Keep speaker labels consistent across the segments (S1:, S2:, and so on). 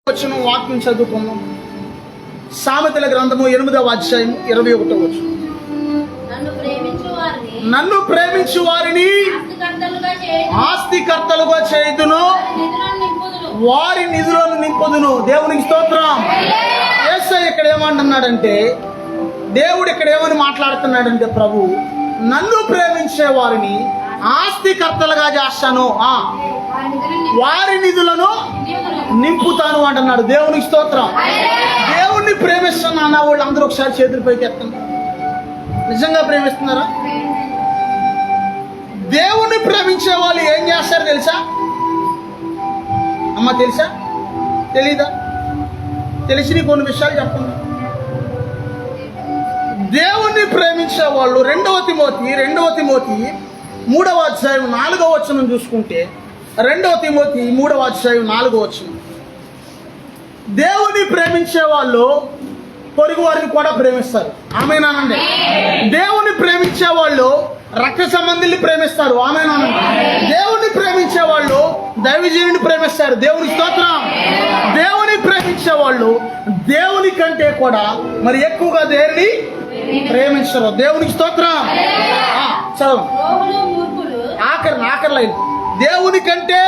S1: వచ్చిన వాక్యం చదువుకున్నాం. సామెతల గ్రంథము 8వ అధ్యాయం 21వ వచనం. నన్ను ప్రేమించు వారిని ఆస్తికర్తలుగా చేయుదును, వారి నిధులను నింపుదును. దేవునికి స్తోత్రం. యేసయ్య ఇక్కడ ఏమంటున్నాడంటే, దేవుడు ఇక్కడ ఏమని మాట్లాడుతున్నాడంటే, ప్రభు నన్ను ప్రేమించే వారిని ఆస్తికర్తలుగా చేస్తాను, వారి నిధులను నింపుతాను అంటున్నాడు. దేవునికి స్తోత్రం. దేవుణ్ణి ప్రేమిస్తున్నా అన్న వాళ్ళు అందరూ ఒకసారి చేతుల పైకి ఎత్తండి. నిజంగా ప్రేమిస్తున్నారా? దేవుణ్ణి ప్రేమించే వాళ్ళు ఏం చేస్తారు తెలుసా అమ్మ? తెలుసా? తెలీదా? తెలిసి కొన్ని విషయాలు చెప్పండి. దేవుణ్ణి ప్రేమించే వాళ్ళు 2వ తిమోతి 3వ అధ్యాయం 4వ వచనం చూసుకుంటే, 2వ తిమోతి 3వ అధ్యాయం 4వ వచనం, దేవుని ప్రేమించే వాళ్ళు పొరుగు వారిని కూడా ప్రేమిస్తారు. ఆమేనానండి. దేవుని ప్రేమించే వాళ్ళు రక్త సంబంధిని ప్రేమిస్తారు. ఆమేనానండి. దేవుని ప్రేమించే వాళ్ళు దైవజనుని ప్రేమిస్తారు. దేవుని స్తోత్రం. దేవుని ప్రేమించే వాళ్ళు దేవుని కంటే కూడా మరి ఎక్కువగా దేనిని ప్రేమించరు. దేవునికి స్తోత్రం. చదువు ఆఖరి లైన్. దేవుని కంటే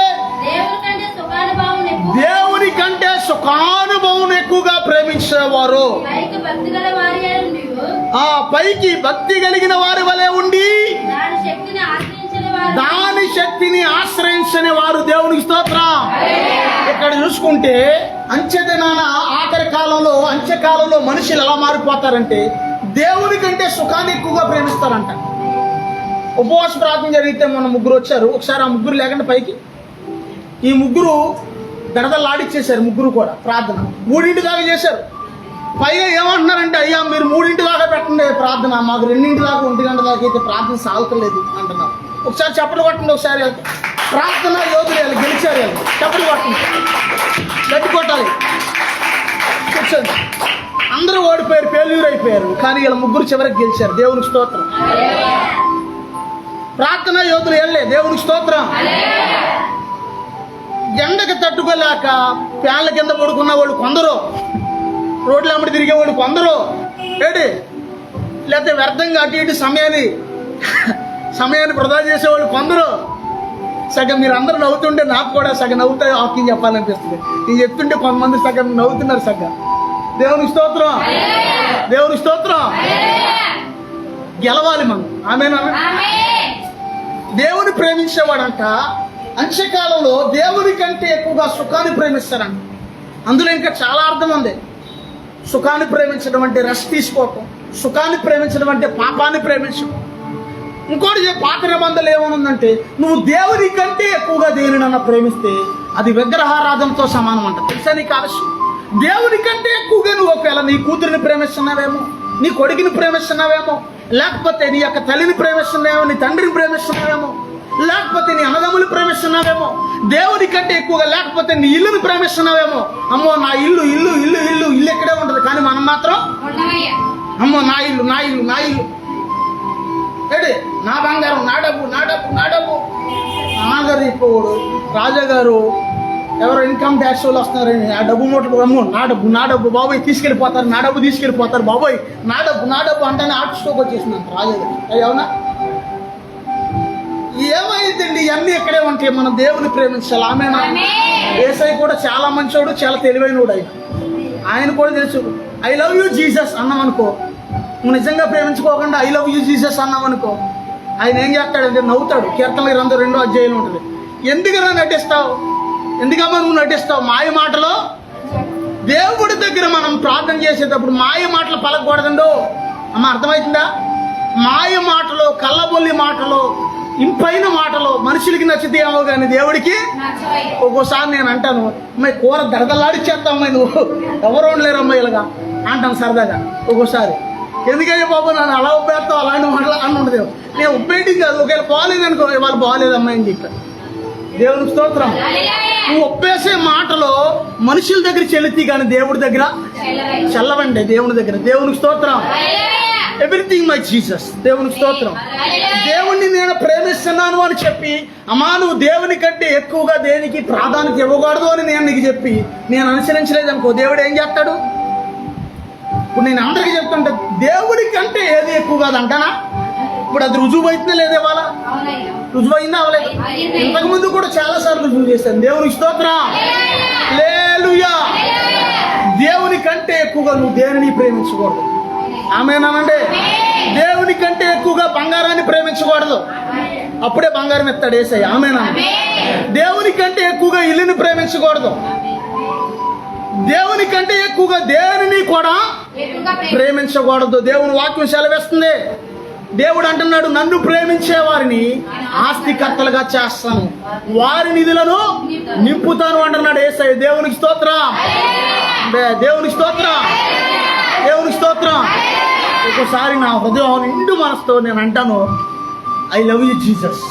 S1: సుఖానుభవం ఎక్కువగా ప్రేమించేవారు పైకి భక్తి కలిగిన వారి వలె ఉండి దాని శక్తిని ఆశ్రయించని వారు. దేవునికి స్తోత్రం. ఇక్కడ చూసుకుంటే అంచెదినాన అంత్యకాలంలో మనుషులు ఎలా మారిపోతారంటే, దేవుని కంటే సుఖాన్ని ఎక్కువగా ప్రేమిస్తారంట. ఉపవాస ప్రార్థన జరిగితే మన ముగ్గురు వచ్చారు. ఒకసారి ఆ ముగ్గురు లేకుండా పైకి ఈ ముగ్గురు దడదలాడిచ్చేశారు. ముగ్గురు కూడా ప్రార్థన 3 దాకా చేశారు. పైగా ఏమంటున్నారంటే, అయ్యా మీరు 3 దాకా పెట్టండి ప్రార్థన, మాకు 2 దాకా 1 గంట దాకా అయితే ప్రార్థన సాగుతలేదు అంటున్నారు. ఒకసారి చప్పట్లు కొట్టండి. ఒకసారి ప్రార్థన యోధులు గెలిచారు. చప్పట్లు కొట్టండి, గట్టి కొట్టాలి. కూర్చోండి. అందరూ ఓడిపోయారు, ఫెయిల్యూర్ అయిపోయారు. కానీ వీళ్ళ ముగ్గురు చివరికి గెలిచారు. దేవునికి స్తోత్రం. ప్రార్థన యోధులు వెళ్ళే. దేవునికి స్తోత్రం. ఎండకి తట్టుకోలేక ఫ్యాన్ల కింద పడుకున్న వాళ్ళు కొందరు, రోడ్ల అమ్మడి తిరిగే వాళ్ళు కొందరు, లేకపోతే వ్యర్థంగా అటు ఇటు సమయాన్ని వృధా చేసేవాళ్ళు కొందరు. సగం మీరు అందరూ నవ్వుతుంటే నాకు కూడా సగం నవ్వుతాయి ఆకి చెప్పాలనిపిస్తుంది. నేను చెప్తుంటే కొంతమంది సగం నవ్వుతున్నారు. సగం. దేవునికి స్తోత్రం. దేవునికి స్తోత్రం. గెలవాలి మనం. ఆమేనా? దేవుని ప్రేమించేవాడంట అంత్యకాలంలో దేవుని కంటే ఎక్కువగా సుఖాన్ని ప్రేమిస్తారంట. అందులో ఇంకా చాలా అర్థం ఉంది. సుఖాన్ని ప్రేమించడం అంటే రెస్ట్ తీసుకోవటం, సుఖాన్ని ప్రేమించడం అంటే పాపాన్ని ప్రేమించడం. ఇంకోటి పాత నిబంధనలు ఏమనుందంటే, నువ్వు దేవుని కంటే ఎక్కువగా దేనినన్నా ప్రేమిస్తే అది విగ్రహారాధనతో సమానం అంట. తెలుసా నీకు ఆ విషయం? దేవుని కంటే ఎక్కువగా నువ్వు ఒకవేళ నీ కూతురిని ప్రేమిస్తున్నావేమో, నీ కొడుకుని ప్రేమిస్తున్నావేమో, లేకపోతే నీ యొక్క తల్లిని ప్రేమిస్తున్నావేమో, నీ తండ్రిని ప్రేమిస్తున్నావేమో, లేకపోతే నీ అన్నదమ్ములు ప్రేమిస్తున్నావేమో, దేవుని కంటే ఎక్కువగా లేకపోతే నీ ఇల్లుని ప్రేమిస్తున్నావేమో. అమ్మో నా ఇల్లు ఇల్లు ఇల్లు ఇల్లు ఇల్లు ఎక్కడే ఉంటుంది, కానీ మనం మాత్రం అమ్మో నా ఇల్లు నా ఇల్లు నా ఇల్లు నా బంగారం, నా డబ్బు నా డబ్బు నా డబ్బు. నాగరిపోడు రాజాగారు ఎవరో ఇన్కమ్ ట్యాక్స్ వాళ్ళు వస్తున్నారని ఆ డబ్బు మూటలు, అమ్మో నా డబ్బు నా డబ్బు బాబోయ్ తీసుకెళ్ళిపోతారు, నా డబ్బు తీసుకెళ్ళిపోతారు బాబోయ్, నా డబ్బు అంటానే ఆర్ట్ స్టోక్ వచ్చేసిందంట రాజాగారు. అవునా? ఏమైందండి? ఇవన్నీ ఎక్కడే ఉంటాయి. మనం దేవుని ప్రేమించాలి. ఆమేనా? యేసయ్య కూడా చాలా మంచోడు, చాలా తెలివైనడు. ఆయన కూడా తెలుసు. ఐ లవ్ యూ జీసస్ అన్నాం అనుకో, నువ్వు నిజంగా ప్రేమించుకోకుండా ఐ లవ్ యూ జీసస్ అన్నాం అనుకో, ఆయన ఏం చేస్తాడంటే నవ్వుతాడు. కీర్తనల గ్రంథం 2వ అధ్యాయంలో ఉంటుంది. ఎందుకన్నా నటిస్తావు? ఎందుకమ్మా నువ్వు నటిస్తావు? మాయ మాటలో దేవుడి దగ్గర మనం ప్రార్థన చేసేటప్పుడు మాయ మాటలు పలకూడదండో. అమ్మ అర్థమవుతుందా? మాయ మాటలు, కళ్ళబొల్లి మాటలు, ఇంపైన మాటలు మనుషులకి నచ్చితే ఏమో కానీ దేవుడికి ఒక్కోసారి నేను అంటాను, అమ్మాయి కూర దడదలాడిచ్చేస్తామ్మాయి, నువ్వు ఎవరు ఉండలేరమ్మాయి ఇలాగా అంటాను సరదాగా ఒక్కోసారి. ఎందుకయ్యా బాబు నన్ను అలా ఉప్పేస్తావు అలాంటి మాటలు అని ఉండదు. నేను ఉప్పేయడం కాదు, ఒకవేళ బాగాలేదనుకో, వాళ్ళు బాగాలేదమ్మాయి అని చెప్పాను. దేవునికి స్తోత్రం. నువ్వు ఒప్పేసే మాటలో మనుషుల దగ్గర చెల్లితి కానీ దేవుడి దగ్గర చల్లవండి. దేవుని దగ్గర. దేవునికి స్తోత్రం. Everything my Jesus. దేవునికి స్తోత్రం. దేవుణ్ణి నేను ప్రేమిస్తున్నాను అని చెప్పి అమ్మా నువ్వు దేవుని కంటే ఎక్కువగా దేనికి ప్రాధాన్యత ఇవ్వకూడదు అని నేను నీకు చెప్పి నేను అనుసరించలేదు అనుకో, దేవుడు ఏం చేస్తాడు? ఇప్పుడు నేను అందరికీ చెప్తుంటే దేవుడి కంటే ఏది ఎక్కువ కాదు అంటానా? ఇప్పుడు అది రుజువు అవుతుందా లేదా? ఇవాళ రుజువు అయిందా అవలేదు? ఇంతకు ముందు కూడా చాలా సార్లు రుజువు చేశాను. దేవునికి స్తోత్రం, హల్లెలూయా. దేవుని కంటే ఎక్కువగా నువ్వు దేనిని ప్రేమించకూడదు. ఆమేనండి. దేవుని కంటే ఎక్కువగా బంగారాన్ని ప్రేమించకూడదు, అప్పుడే బంగారం ఎత్తాడు యేసయ్య. ఆమేనండి. దేవుని కంటే ఎక్కువగా ఇల్లుని ప్రేమించకూడదు, దేవుని కంటే ఎక్కువగా దేనిని కూడా ప్రేమించకూడదు. దేవుని వాక్యం సెలవిస్తుంది. దేవుడు అంటున్నాడు, నన్ను ప్రేమించే వారిని ఆస్తికర్తలుగా చేస్తాను, వారి నిధులను నింపుతాను అంటున్నాడు యేసయ్య. దేవునికి స్తోత్రం, దేవునికి స్తోత్రం, దేవునికి స్తోత్రం. ఒకసారి నా హృదయం నిండు మనసుతో నేను అంటాను, ఐ లవ్ యూ జీసస్.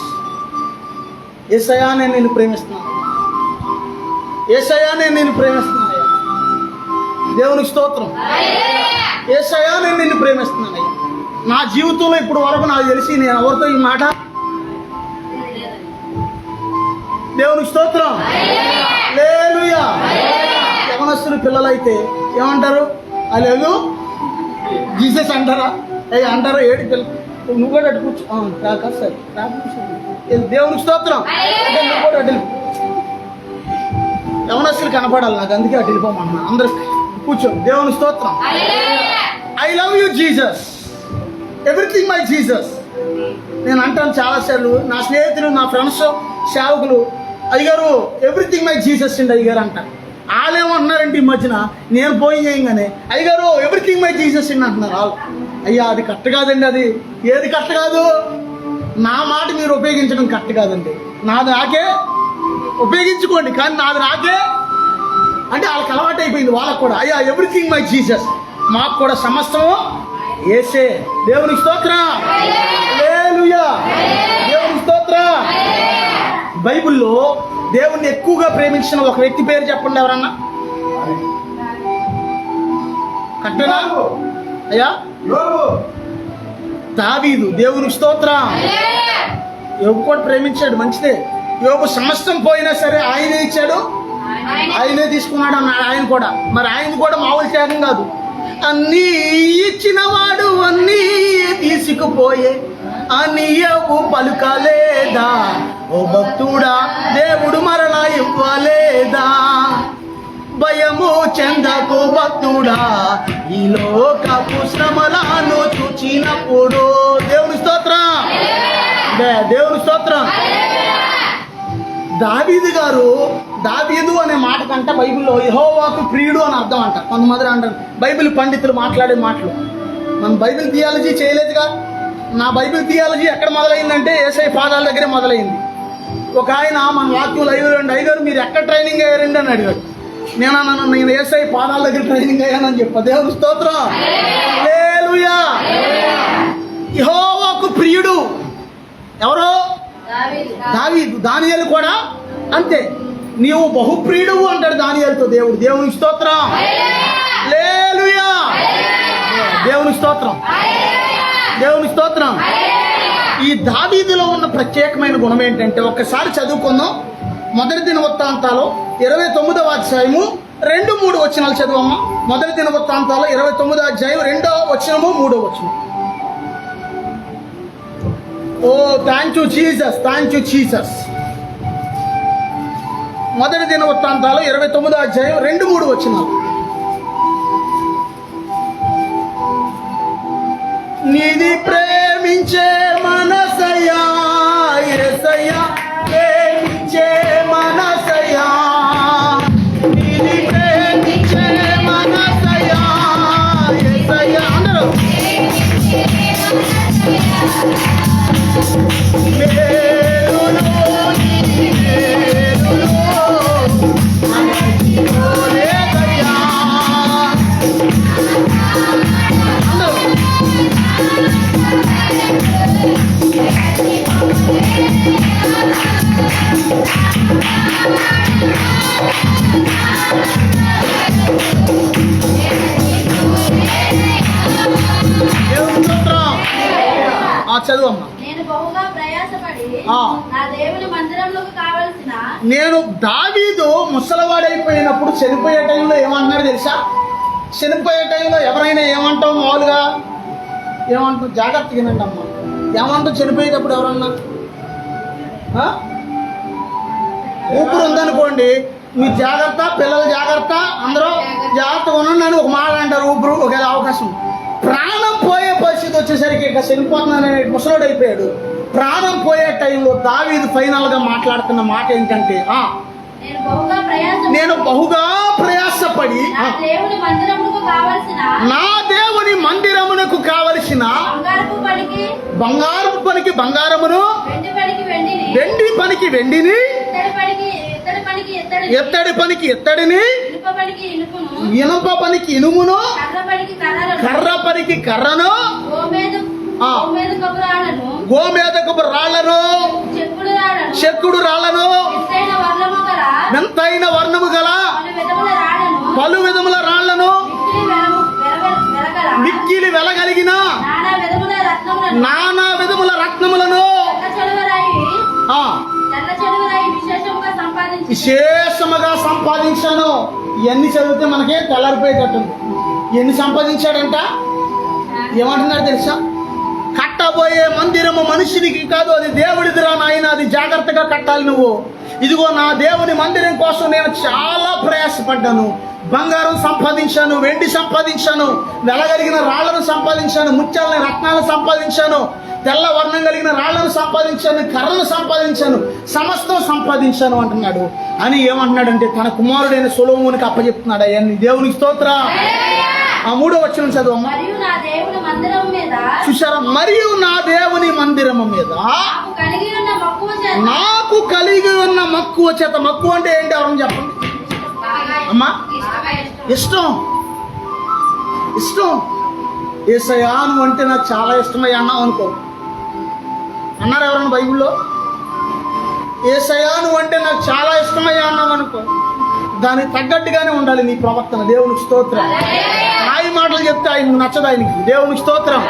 S1: యేసయ్యా నేను నిన్ను ప్రేమిస్తున్నాను, యేసయ్యా నేను నిన్ను ప్రేమిస్తున్నాను. దేవునికి స్తోత్రం, యేసయ్యా నేను నిన్ను ప్రేమిస్తున్నాను. నా జీవితంలో ఇప్పుడు వరకు నాకు తెలిసి నేను ఎవరితో ఈ మాట, దేవునికి స్తోత్రం, హల్లెలూయా. యవనస్తులు పిల్లలైతే ఏమంటారు? అలేదు జీసస్ అంటారా? అంటారా? ఏడు పిల్లలు నువ్వు కూడా అటు కూర్చో, సరే దేవునికి స్తోత్రం. నువ్వు కూడా అటు యవనస్తులు కనపడాలి నాకు, అందుకే అటు వెళ్ళిపోమన్నా. అందరు కూర్చో. దేవునికి స్తోత్రం, I love you Jesus, everything my Jesus. నేను అంటాను చాలాసార్లు, నా స్నేహితులు, నా ఫ్రెండ్స్, సేవకులు, అయ్యగారు ఎవ్రీథింగ్ మై జీసస్ అండి అయ్యగారు అంటారు. వాళ్ళేమంటున్నారంటే ఈ మధ్యన నేను పోయి చేయగానే అయ్యగారు ఎవ్రీథింగ్ మై జీసస్ అండి అంటున్నారు వాళ్ళు. అయ్యా అది కరెక్ట్ కాదండి. అది ఏది కరెక్ట్ కాదు? నా మాట మీరు ఉపయోగించడం కరెక్ట్ కాదండి. నాది నాకే ఉపయోగించుకోండి, కానీ నాది నాకే అంటే వాళ్ళకి అలవాటు అయిపోయింది. వాళ్ళకు కూడా అయ్యా ఎవ్రీథింగ్ మై జీసస్, మాకు కూడా సమస్తము యేసే. దేవునికి స్తోత్రం, హల్లెలూయా, దేవునికి స్తోత్రం. బైబిల్లో దేవుణ్ణి ఎక్కువగా ప్రేమించిన ఒక వ్యక్తి పేరు చెప్పండి ఎవరన్నా. కట్టనా అయ్యా? దావీదు. దేవునికి స్తోత్రం. యోబు కూడా ప్రేమించాడు, మంచిదే. యోబు సమస్తం పోయినా సరే ఆయనే ఇచ్చాడు, ఆయనే తీసుకున్నాడు అన్నాడు ఆయన కూడా. మరి ఆయన కూడా మామూలు త్యాగం కాదు. అన్నీ ఇచ్చిన వాడు అన్నీ తీసుకుపోయే అనియవు పలుకలేదా? ఓ భక్తుడా దేవుడు మరలా ఇవ్వలేదా? భయము చెందకు భక్తుడా ఈ లోకపు శ్రమలను చూచినప్పుడు. దేవుని స్తోత్రం, దేవుని స్తోత్రం. దావీదు గారు, దావీదు అనే మాట కంటే బైబిల్లో యెహోవాకు ప్రియుడు అని అర్థం అంట. కొంతమంది అంటారు, బైబిల్ పండితులు మాట్లాడే మాటలు. మనం బైబిల్ థియాలజీ చేయలేదుగా. నా బైబిల్ థియాలజీ ఎక్కడ మొదలైందంటే యేసయ్య పాదాల దగ్గరే మొదలైంది. ఒక ఆయన మన వాక్యం లైవ్ రండి అయ్యగారు మీరు ఎక్కడ ట్రైనింగ్ అయ్యారండి అని అడిగాడు. నేను యేసయ్య పాదాల దగ్గర ట్రైనింగ్ అయ్యానని చెప్పా. దేవుని స్తోత్రం, హల్లెలూయా. యెహోవాకు ప్రియుడు ఎవరో? దావీదు. దానియేలు కూడా అంతే. నీవు బహుప్రియుడు అంటాడు దానియేలుతో దేవుడు. దేవునికి స్తోత్రం, హల్లెలూయా, దేవునికి స్తోత్రం, దేవునికి స్తోత్రం. ఈ దావీదులో ఉన్న ప్రత్యేకమైన గుణం ఏంటంటే ఒక్కసారి చదువుకుందాం. మొదటి దినవృత్తాంతాలు 29వ అధ్యాయము 2-3 వచనాలు చదువమ్మా. మొదటి దినవృత్తాంతాలు 29వ అధ్యాయం 2వ వచనము 3వ వచనం. Oh thank you Jesus, thank you Jesus. మొదటి దినవృత్తాంతాలు 29వ అధ్యాయం 2-3 వచనాలు. నీది ప్రేమించే మనసయ్యా యేసయ్యా, ప్రేమించే మనసయ్యా, నీది ప్రేమించే మనసయ్యా యేసయ్యా. అందరూ మేలులో లేదయ్యా. చదువు అమ్మా.
S2: నేను బహుగా ప్రయాసపడి నా దేవుని మందిరంలోకి కావలసిన
S1: నేను దావీదు ముసలివాడైపోయినప్పుడు చనిపోయే టైంలో ఏమంటున్నాడు తెలుసా? చనిపోయే టైంలో ఎవరైనా ఏమంటాం మామూలుగా ఏమంటాం? జాగ్రత్తగా వినండి అమ్మా. ఏమంటాం చనిపోయేటప్పుడు ఎవరన్నా? ఊపిరి ఉందనుకోండి, మీరు జాగ్రత్త, పిల్లలు జాగ్రత్త, అందరూ జాగ్రత్తగా ఉండండి అని ఒక మాట అంటారు. ఊపిరి ఒక అవకాశం. ప్రాణం పోయే పరిస్థితి వచ్చేసరికి ఇక చనిపోతున్నాను ముసలోడు అయిపోయాడు. ప్రాణం పోయే టైంలో దావీదు ఫైనల్ గా మాట్లాడుతున్న మాట ఏంటంటే, నేను బహుగా ప్రయాసపడి నా దేవుని మందిరమునకు కావలసిన బంగారపు పనికి బంగారమును, వెండి పనికి వెండిని, ఎత్తడి పనికి ఎత్తడిని, ఇనుప పనికి ఇనుమును, కర్ర పనికి కర్రను, గోమేదకపు రాళ్లను, చెక్కుడు రాళ్లను, మెంతైన వర్ణము గల పలు విధముల రాళ్లను, మిక్కిలి వెలగలిగిన నానా విధముల రత్నములను విశేషముగా సంపాదించాను. ఇవన్నీ చదివితే మనకే తెల్లారిపోయేటట్టుంది. ఎన్ని సంపాదించాడంట? ఏమంటున్నాడు తెలుసా? కట్టబోయే మందిరము మనుషునికి కాదు, అది దేవుడిదిరా నాయన, అది జాగ్రత్తగా కట్టాలి నువ్వు. ఇదిగో నా దేవుని మందిరం కోసం నేను చాలా ప్రయాసపడ్డాను. బంగారం సంపాదించాను, వెండి సంపాదించాను, వెలగలిగిన రాళ్లను సంపాదించాను, ముత్యాలని రత్నాలను సంపాదించాను, తెల్ల వర్ణం కలిగిన రాళ్లను సంపాదించాను, కర్రను సంపాదించాను, సమస్తం సంపాదించాను అంటున్నాడు. అని ఏమంటున్నాడంటే తన కుమారుడైన సొలొమోనుకి అప్పచెప్తున్నాడు. అవన్నీ దేవునికి స్తోత్రం. ఆ 3వ వచనం చదువమ్మా. చూసారా? మరియు నా దేవుని మందిరము మీద నాకు కలిగి ఉన్న మక్కువ చేత. మక్కువ అంటే ఏంటి? ఎవరని చెప్పండి అమ్మా. ఇష్టం. యేసయ్యా నువ్వు అంటే నాకు చాలా ఇష్టమయ్యా అన్నావు అనుకో. అన్నారు ఎవరన్నా బైబిల్లో? యేసయ్యా నువ్వు అంటే నాకు చాలా ఇష్టమయ్యా అన్నావు అనుకో, దానికి తగ్గట్టుగానే ఉండాలి నీ ప్రవర్తన. దేవునికి స్తోత్రం. నాయి మాటలు చెప్తే ఆయనకు నచ్చదు. ఆయనకి దేవునికి స్తోత్రం.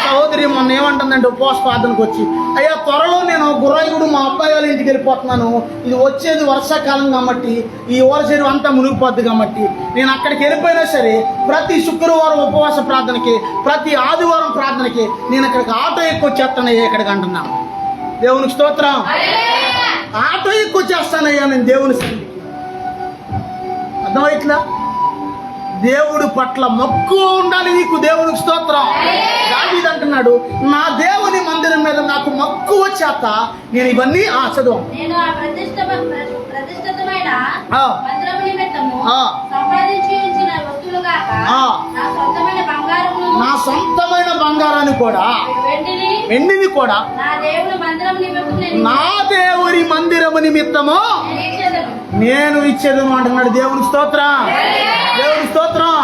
S1: సహోదరి మొన్న ఏమంటుందంటే ఉపవాస ప్రార్థనకు వచ్చి, అయ్యా త్వరలో నేను గుర్రాయిగూడు మా అబ్బాయి వాళ్ళ ఇంటికి వెళ్ళిపోతున్నాను, ఇది వచ్చేది వర్షాకాలం కాబట్టి ఈ ఓరచెరువు అంతా మునిగిపోద్ది కాబట్టి నేను అక్కడికి వెళ్ళిపోయినా సరే ప్రతి శుక్రవారం ఉపవాస ప్రార్థనకి, ప్రతి ఆదివారం ప్రార్థనకి నేను అక్కడికి ఆటో ఎక్కువ వచ్చేస్తానయ్యా ఇక్కడికి అంటున్నాను. దేవునికి స్తోత్రం. ఆటో ఎక్కువ వచ్చేస్తానయ్యా నేను దేవుని సన్నిధికి. అర్థమైట్లా? దేవుడి పట్ల మక్కువ ఉండాలి నీకు. దేవునికి స్తోత్రం. దావీదు అంటున్నాడు, నా దేవుని మందిరం మీద నాకు మక్కువ చేత నేను ఇవన్నీ చదువు నా సొంతమైన బంగారాన్ని కూడా వెండిని కూడా నా దేవుని మందిరము నిమిత్తము నేను ఇచ్చేదను అంటున్నాడు. దేవుని స్తోత్రం. దేవుని స్తోత్రం.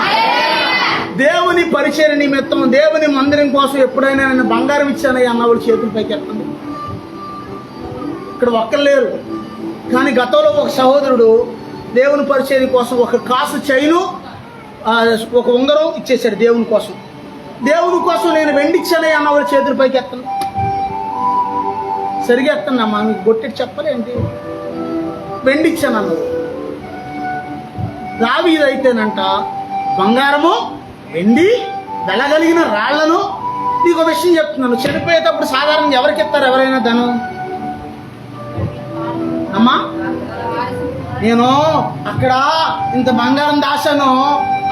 S1: దేవుని పరిచర్య నిమిత్తం, దేవుని మందిరం కోసం ఎప్పుడైనా నేను బంగారం ఇచ్చానయ్యా అన్నవాడు చేతుల పైకి ఎత్తండి. ఇక్కడ ఒక్కరు లేరు, కానీ గతంలో ఒక సహోదరుడు దేవుని పరిచర్య కోసం ఒక కాసు చైను, ఒక ఉంగరం ఇచ్చేసాడు దేవుని కోసం. దేవుని కోసం నేను వెండిచ్చానయ్యా అన్నవాడు చేతుల పైకి ఎత్తండి. సరిగా ఎత్తండి అమ్మా, మీకు గొట్టెట్టి చెప్పలేంటి? వెండిచ్చాను అన్నది. దావీదు అయితేనంట బంగారము, వెండి, వెలగలిగిన రాళ్లను. నీకు ఒక విషయం చెప్తున్నాను, చనిపోయేటప్పుడు సాధారణంగా ఎవరికి ఇస్తారు ఎవరైనా ధనం? అమ్మా, నేను అక్కడ ఇంత బంగారం దాచాను,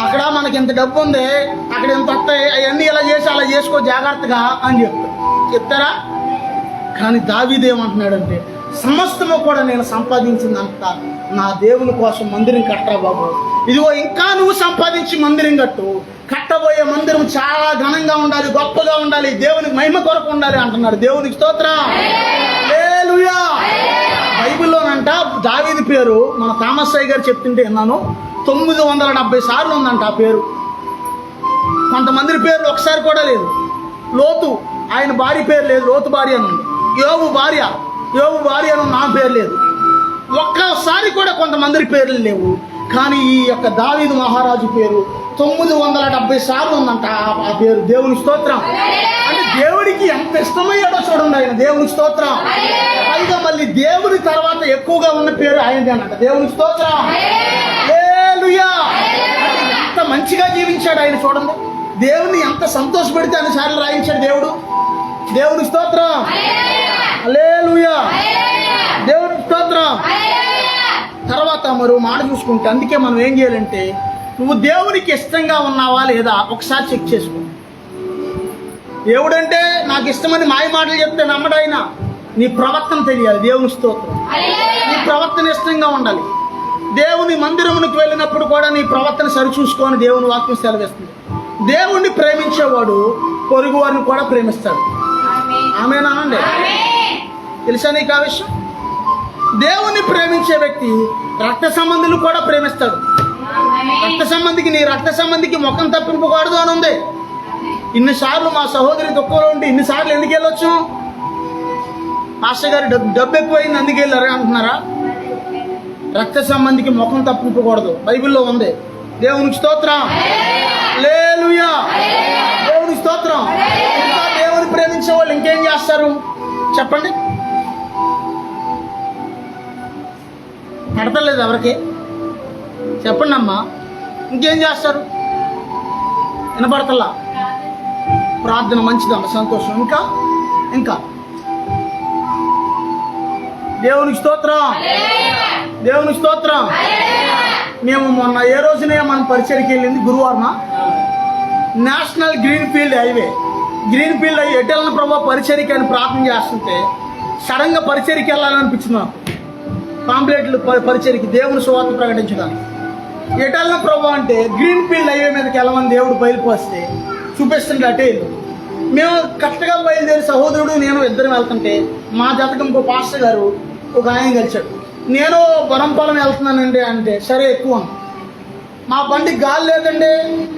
S1: అక్కడ మనకి ఇంత డబ్బు ఉంది, అక్కడ ఇంత వస్తాయి, అవన్నీ ఇలా చేసి అలా చేసుకో జాగ్రత్తగా అని చెప్తారా? కానీ దావీదు ఏమంటున్నాడంటే, సమస్తము కూడా నేను సంపాదించిందంతా నా దేవుని కోసం మందిరం కట్టరా బాబు. ఇదిగో ఇంకా నువ్వు సంపాదించి మందిరం కట్టు. కట్టబోయే మందిరం చాలా ఘనంగా ఉండాలి, గొప్పగా ఉండాలి, దేవునికి మహిమ కొరకు ఉండాలి అంటున్నాడు. దేవునికి స్తోత్రం. హల్లెలూయా. బైబిల్లోనంట దావీదు పేరు మన థామస్ అయ్య గారు చెప్తుంటే విన్నాను, 970 సార్లు ఉందంట ఆ పేరు. కొంతమంది పేర్లు ఒకసారి కూడా లేదు. లోతు ఆయన భార్య పేరు లేదు, లోతు భార్య అని ఉంది. యోబు భార్య అని నా పేరు లేదు. ఒక్కసారి కూడా కొంతమంది పేర్లు లేవు. కానీ ఈ యొక్క దావీదు మహారాజు పేరు 970 సార్లు ఉందంట ఆ పేరు. దేవుని స్తోత్రం. అంటే దేవుడికి ఎంత ఇష్టమయ్యాడో చూడండి ఆయన. దేవునికి స్తోత్రం. పైగా మళ్ళీ దేవుని తర్వాత ఎక్కువగా ఉన్న పేరు ఆయనది అన్నట్టు. దేవునికి స్తోత్రం. హల్లెలూయా. అంటే ఎంత మంచిగా జీవించాడు ఆయన చూడండి. దేవుని ఎంత సంతోషపెడితే అన్ని సార్లు రాయించాడు దేవుడు. దేవునికి స్తోత్రం. హల్లెలూయా. దేవునికి స్తోత్రం. తర్వాత మరో మాట చూసుకుంటే, అందుకే మనం ఏం చేయాలంటే, నువ్వు దేవునికి ఇష్టంగా ఉన్నావా లేదా ఒకసారి చెక్ చేసుకో. దేవుడంటే నాకు ఇష్టమని మాయ మాటలు చెప్తే నమ్మడాయినా నీ ప్రవర్తన తెలియాలి. దేవుని స్తోత్రం. నీ ప్రవర్తన ఇష్టంగా ఉండాలి. దేవుని మందిరమునికి వెళ్ళినప్పుడు కూడా నీ ప్రవర్తన సరిచూసుకొని దేవుని వాక్యం సెలవిస్తుంది. దేవుణ్ణి ప్రేమించేవాడు పొరుగు వారిని కూడా ప్రేమిస్తాడు. ఆమేనండి. తెలుసా నీకు ఆ విషయం? దేవుణ్ణి ప్రేమించే వ్యక్తి రక్త సంబంధులు కూడా ప్రేమిస్తాడు. రక్త సంబంధికి, నీ రక్త సంబంధికి ముఖం తప్పింపకూడదు అని ఉంది. ఇన్నిసార్లు మా సహోదరి దుఃఖంలో ఉంటే ఇన్నిసార్లు ఎందుకు వెళ్ళొచ్చు? మాస్టర్ గారు డబ్బు ఎక్కువైంది అందుకు వెళ్ళారు అంటున్నారా? రక్త సంబంధికి ముఖం తప్పింపకూడదు, బైబిల్లో ఉంది. దేవునికి స్తోత్రం. హల్లెలూయా. దేవునికి స్తోత్రం. ఇంకా దేవుని ప్రేమించే వాళ్ళు ఇంకేం చేస్తారు చెప్పండి? పడతలేదు ఎవరికి? చెప్పండి అమ్మా. ఇంకేం చేస్తారు? వినపడతల్లా? ప్రార్థన మంచిదమ్మ, సంతోషం. ఇంకా ఇంకా దేవునికి స్తోత్రం. దేవునికి స్తోత్రం. మేము మొన్న ఏ రోజునే మనం పరిచయకి వెళ్ళింది గురువారం. National green field highway, green field highway ఎటు వెళ్ళిన ప్రభావ పరిచయకి అని ప్రార్థన చేస్తుంటే సడన్ గా పరిచయకి వెళ్ళాలనిపించింది నాకు. పాంప్లెట్లు పరిచయకి, దేవుని సువార్త ప్రకటించడానికి. ఎటు వెళ్ళిన ప్రభావ అంటే గ్రీన్ ఫీల్డ్ హైవే మీదకి వెళ్ళమని దేవుడు బయలుపోస్తే చూపిస్తుంటే అటే మేము కరెక్ట్గా బయలుదేరి సహోదరుడు నేను ఇద్దరం వెళ్తుంటే మా జతకం ఇంకో పాస్టర్ గారు ఒక ఆయన కలిశాడు. నేను బరంపాలెం వెళ్తున్నానండి అంటే సరే ఎక్కువ. మా బండి గాలి లేదండి,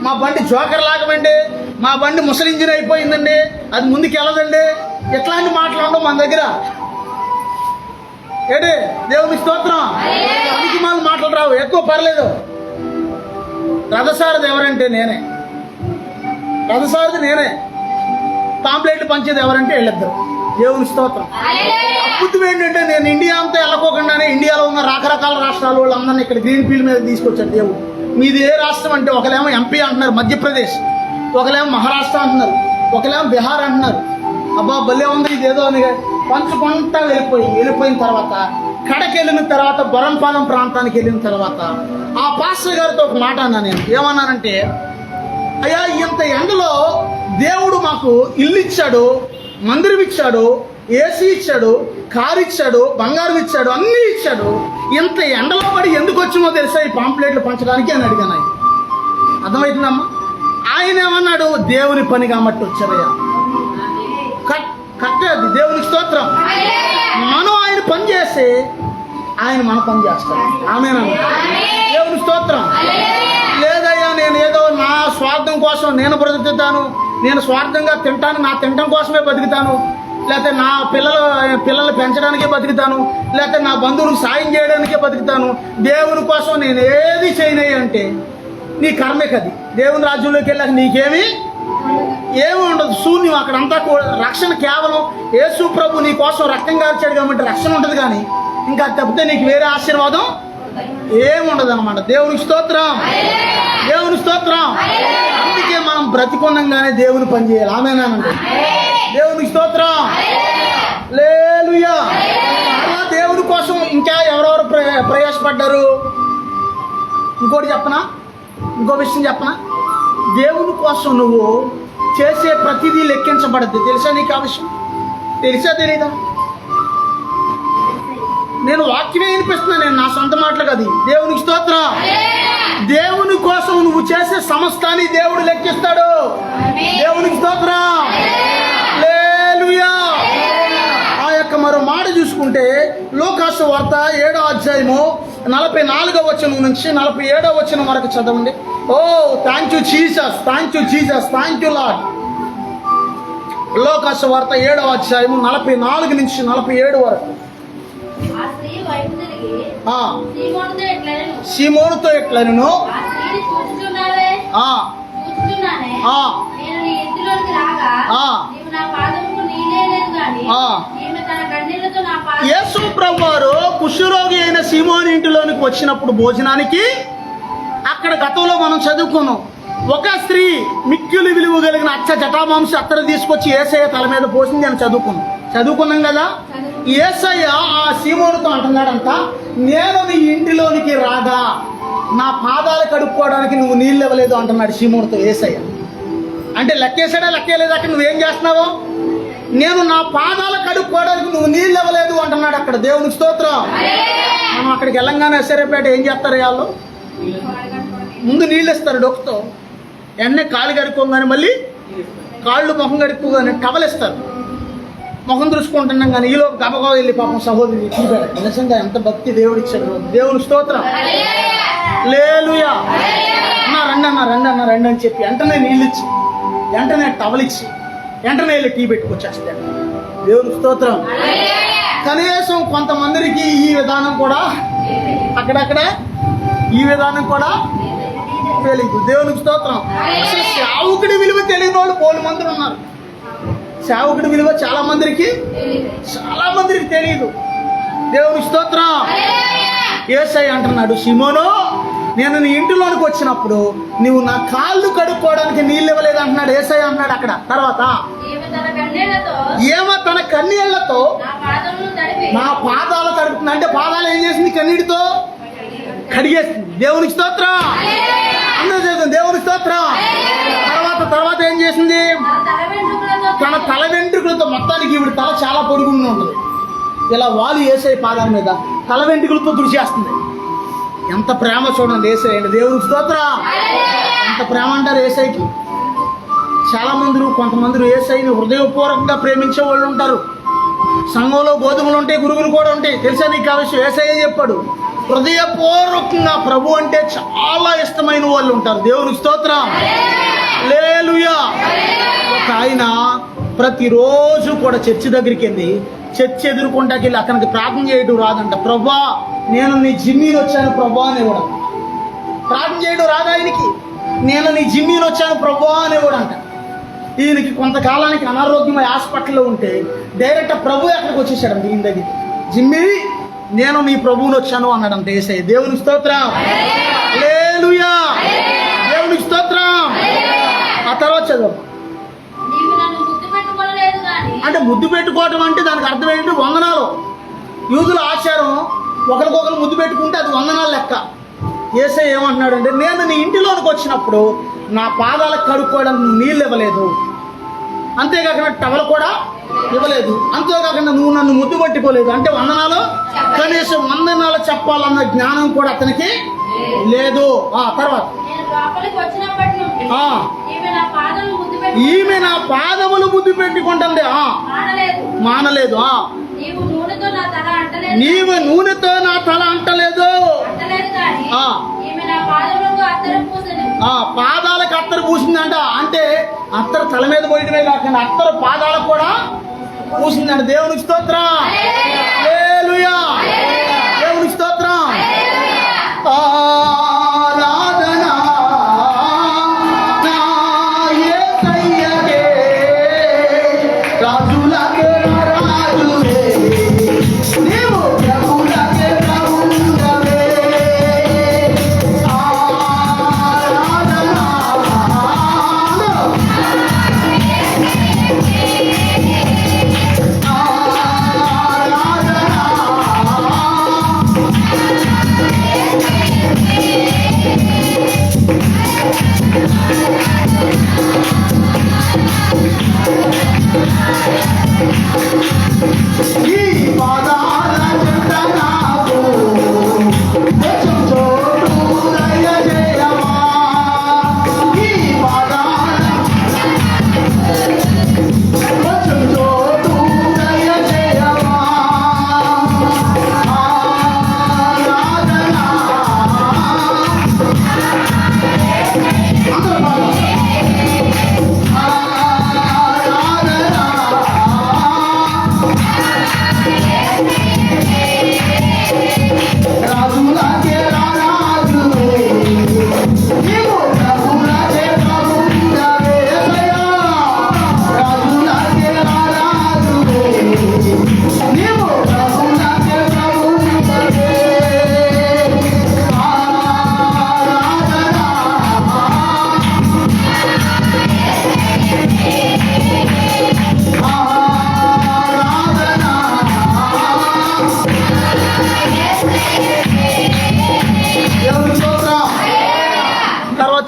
S1: మా బండి జోకర్ లాగమండి, మా బండి ముసలి ఇంజిన్ అయిపోయిందండి, అది ముందుకు వెళ్ళదండి. ఎట్లాంటి మాట్లాడడం మన దగ్గర ఏడే? దేవుని స్తోత్రం. అందుకు మన మాటలు రావు, ఎక్కువ పర్లేదు. రథసారథి ఎవరంటే నేనే, రథసారథి నేనే. పాంప్లెట్లు పంచేది ఎవరంటే వీళ్ళిద్దరు. దేవుని స్తోత్రం. అద్భుతం ఏంటంటే నేను ఇండియా అంతా వెళ్ళకోకుండానే ఇండియాలో ఉన్న రకరకాల రాష్ట్రాల వాళ్ళందరినీ ఇక్కడ గ్రీన్ ఫీల్డ్ మీద తీసుకొచ్చాడు దేవుడు. మీది ఏ రాష్ట్రం అంటే ఒకలేమో ఎంపీ అంటున్నారు మధ్యప్రదేశ్, ఒకలేమో మహారాష్ట్ర అంటున్నారు, ఒకలేమో బీహార్ అంటున్నారు. అబ్బా భలే ఉంది ఇదేదో అని పంచుకుంటా వెళ్ళిపోయిన తర్వాత కడకి వెళ్ళిన తర్వాత బొరంపాలెం ప్రాంతానికి వెళ్ళిన తర్వాత ఆ పాస్టర్ గారితో ఒక మాట అన్నా. నేను ఏమన్నానంటే, అయ్యా ఇంత ఎండలో దేవుడు మాకు ఇల్లు ఇచ్చాడు, మందిరం ఇచ్చాడు, ఏసీ ఇచ్చాడు, కారు ఇచ్చాడు, బంగారం ఇచ్చాడు, అన్నీ ఇచ్చాడు. ఇంత ఎండలో పడి ఎందుకు వచ్చామో తెలుసా ఈ పాంప్లెట్లు పంచడానికి అని అడిగాను. ఆయన అర్థమవుతుందమ్మా? ఆయన ఏమన్నాడు, దేవుని పని కాబట్టి వచ్చారయ్యా. కట్టే అది. దేవునికి స్తోత్రం. మనం ఆయన పని చేస్తే ఆయన మన పని చేస్తాడు. ఆమేనమ్మా. దేవుని స్తోత్రం. లేదయ్యా నేను ఏదో నా స్వార్థం కోసం నేను బ్రతుకుతాను, నేను స్వార్థంగా తింటాను, నా తినడం కోసమే బతుకుతాను, లేకపోతే నా పిల్లలు పెంచడానికే బతుకుతాను, లేకపోతే నా బంధువులకు సాయం చేయడానికే బతుకుతాను, దేవుని కోసం నేను ఏది చేయను అంటే నీ కర్మే కది. దేవుని రాజ్యంలోకి వెళ్ళాక నీకేమి ఏమి ఉండదు, శూన్యం. అక్కడంతా రక్షణ కేవలం యేసు ప్రభు నీ కోసం రక్తం కార్చాడు కాబట్టి రక్షణ ఉంటుంది, కానీ ఇంకా తప్పితే నీకు వేరే ఆశీర్వాదం ఏముండదు అనమాట. దేవునికి స్తోత్రం. దేవుని స్తోత్రం. అందుకే మనం బ్రతికొండంగానే దేవుని పని చేయాలి. ఆమేనండి. దేవునికి స్తోత్రం. హల్లెలూయా. అలా దేవుని కోసం ఇంకా ఎవరెవరు ప్రయాసపడ్డారు? ఇంకోటి చెప్పనా, ఇంకో విషయం చెప్పనా? దేవుని కోసం నువ్వు చేసే ప్రతిదీ లెక్కించబడద్దు. తెలుసా నీకు ఆ విషయం? తెలుసా తెలీదా? నేను వాక్యమే వినిపిస్తున్నా, నేను నా సొంత మాటలు కాదు. దేవునికి స్తోత్రం. దేవుని కోసం నువ్వు చేసే సమస్తాన్ని దేవుడు లెక్కిస్తాడు. దేవునికి స్తోత్రం. హల్లెలూయా. ఆ యొక్క మరో మాట చూసుకుంటే లూకాసు వార్త 7వ అధ్యాయము 44వ వచనం నుంచి 47వ వచనం వరకు చదవండి. Oh thank you Jesus, thank you Jesus, thank you Lord. లూకాసు వార్త 7వ అధ్యాయము 44 నుంచి 47 వరకు.
S2: ఆ స్త్రీ వైపు తిరిగి
S1: సీమోనుతో ఎట్లనెను,
S2: ఆ స్త్రీని చూస్తున్నానే, నేను నీ ఇంటిలోనికి రాగా
S1: ఆ.
S2: నీవు నా పాదములకు నీళ్ళే లేదు గాని
S1: ఆ.
S2: ఈమె తన కన్నీళ్లతో నా పాదం
S1: యేసు ప్రభువారు కుష్ఠరోగి అయిన సీమోని ఇంటిలోనికి వచ్చినప్పుడు భోజనానికి అక్కడ గతంలో మనం చదువుకున్నాం. ఒక స్త్రీ మిక్కిలి విలువ కలిగిన అచ్చ జటామాంస అత్తరు తీసుకొచ్చి యేసయ్య తల మీద పోసింది అని చదువుకున్నాం కదా. యేసయ్య ఆ సీమోనుతో అంటున్నాడంట, నేను నీ ఇంటిలోనికి రాగా నా పాదాలు కడుక్కోవడానికి నువ్వు నీళ్ళు ఇవ్వలేదు అంటున్నాడు సీమోనుతో యేసయ్య. అంటే లెక్కేసాడా లెక్కేలేదు, అక్కడ నువ్వేం చేస్తున్నావు, నేను నా పాదాలు కడుక్కోవడానికి నువ్వు నీళ్ళు ఇవ్వలేదు అంటున్నాడు అక్కడ. దేవునికి స్తోత్రం. మనం అక్కడికి వెళ్ళంగానే ఎస్ఆర్పేట ఏం చేస్తారు, వాళ్ళు ముందు నీళ్ళు ఇస్తారు డొక్కుతో, వెంటనే కాళ్ళు కడుక్కోగానే మళ్ళీ కాళ్ళు ముఖం కడుక్కోగానే టవల్ ఇస్తారు, ముఖం తుడుచుకుంటున్నాం. కానీ ఈలో గబగబా వెళ్ళి పాపం సహోదరి చూపారు. నిజంగా ఎంత భక్తి దేవుడు ఇచ్చాడు. దేవుని స్తోత్రం. లేలుయా. రండి అని చెప్పి వెంటనే నీళ్ళు ఇచ్చి, వెంటనే టవల్ ఇచ్చి, వెంటనే వెళ్ళి టీ పెట్టుకొచ్చేస్తాడు. దేవుని స్తోత్రం. కనీసం కొంతమందికి ఈ విధానం కూడా అక్కడక్కడ ఈ విధానం కూడా తెలియదు. దేవునికి స్తోత్రం. అసలు సేవకుడి విలువ తెలియని వాళ్ళు పోలు మంది ఉన్నారు. సేవకుడి విలువ చాలా మందికి తెలియదు. దేవునికి స్తోత్రం. యేసయ్య అంటున్నాడు, సీమోను నేను నీ ఇంటిలోనికి వచ్చినప్పుడు నువ్వు నా కాళ్ళు కడుక్కోవడానికి నీళ్ళు ఇవ్వలేదు అంటున్నాడు యేసయ్య అంటున్నాడు అక్కడ. తర్వాత ఏమో తన కన్నీళ్లతో నా పాదాలు తడుపుతుంది. అంటే పాదాలు ఏం చేసింది, కన్నీటితో కడిగేస్తుంది. దేవునికి స్తోత్రం. అందరూ చేస్తుంది. దేవునికి స్తోత్రం. తర్వాత ఏం చేసింది, తన తల వెంట్రుకలతో, మొత్తానికి ఈవిడ తల చాలా పొడుగుండి ఉంటుంది, ఇలా వాళ్ళు యేసయ్య పాదాల మీద తల వెంట్రుకలతో తుడిచేస్తుంది. ఎంత ప్రేమ చూడండి యేసయ్య. దేవునికి స్తోత్రం. ఎంత ప్రేమ అంటారు యేసయ్యకి. చాలా మంది కొంతమంది యేసయ్యని హృదయపూర్వకంగా ప్రేమించే వాళ్ళు ఉంటారు. సంఘంలో గోధుమలు ఉంటాయి, గురుగులు కూడా ఉంటాయి. తెలుసా నీకు ఆ విషయం? యేసయ్య చెప్పాడు, హృదయపూర్వకంగా ప్రభు అంటే చాలా ఇష్టమైన వాళ్ళు ఉంటారు. దేవునికి స్తోత్రం. హల్లెలూయా. ఒక ఆయన ప్రతిరోజు కూడా చర్చి దగ్గరికి వెళ్ళి చర్చి ఎదుర్కొంటాకి వెళ్ళి అక్కడికి ప్రార్థన చేయడం రాదంట. ప్రభా నేను నీ జిమ్మీని వచ్చాను ప్రభా అనేవాడు. ప్రార్థన చేయడం రాదు ఆయనకి. నేను నీ జిమ్మీని వచ్చాను ప్రభా అనేవాడు అంట. ఈయనకి కొంతకాలానికి అనారోగ్యమై హాస్పిటల్లో ఉంటే డైరెక్ట్ ప్రభు అక్కడికి వచ్చేసాడు ఈయన దగ్గర. జిమ్మీ నేను నీ ప్రభువుని వచ్చాను అన్నాడంట యేసయ్య. దేవునికి స్తోత్రం. హల్లెలూయా. దేవునికి స్తోత్రం. ఆ తర్వాత చదువు. అంటే ముద్దు పెట్టుకోవటం అంటే దానికి అర్థం ఏంటి, వందనాలు. యూదుల ఆచారం ఒకరికొకరు ముద్దు పెట్టుకుంటే అది వందనాలు లెక్క. యేసయ్య ఏమంటున్నాడంటే, నేను నీ ఇంటిలోనికి వచ్చినప్పుడు నా పాదాలకు కడుక్కోవడానికి నీళ్ళు ఇవ్వలేదు, అంతేకాకుండా టవల్ కూడా ఇవ్వలేదు, అంతేకాకుండా నువ్వు నన్ను ముద్దు పట్టుకోలేదు. అంటే వందనాలు, కనీసం వందనాలు చెప్పాలన్న జ్ఞానం కూడా అతనికి లేదు. తర్వాత ఈమె నా పాదములు ముద్దు పెట్టుకుంటుంది, మానలేదు. నీవు నూనెతో నా తల అంటలేదు. పాదాలకు అత్తరు పూసిందంట. అంటే అత్తరు తల మీద పోయడమే కాకుండా అత్తరు పాదాలకు కూడా పూసిందంట. దేవునికి స్తోత్రం. హల్లెలూయా. దేవునికి స్తోత్రం. ఆరాధన నా యేసయ్యకే, రాజులకే రాజువే, నీవు ప్రభువులకే ప్రభువే. ఆరాధన ఆరాధన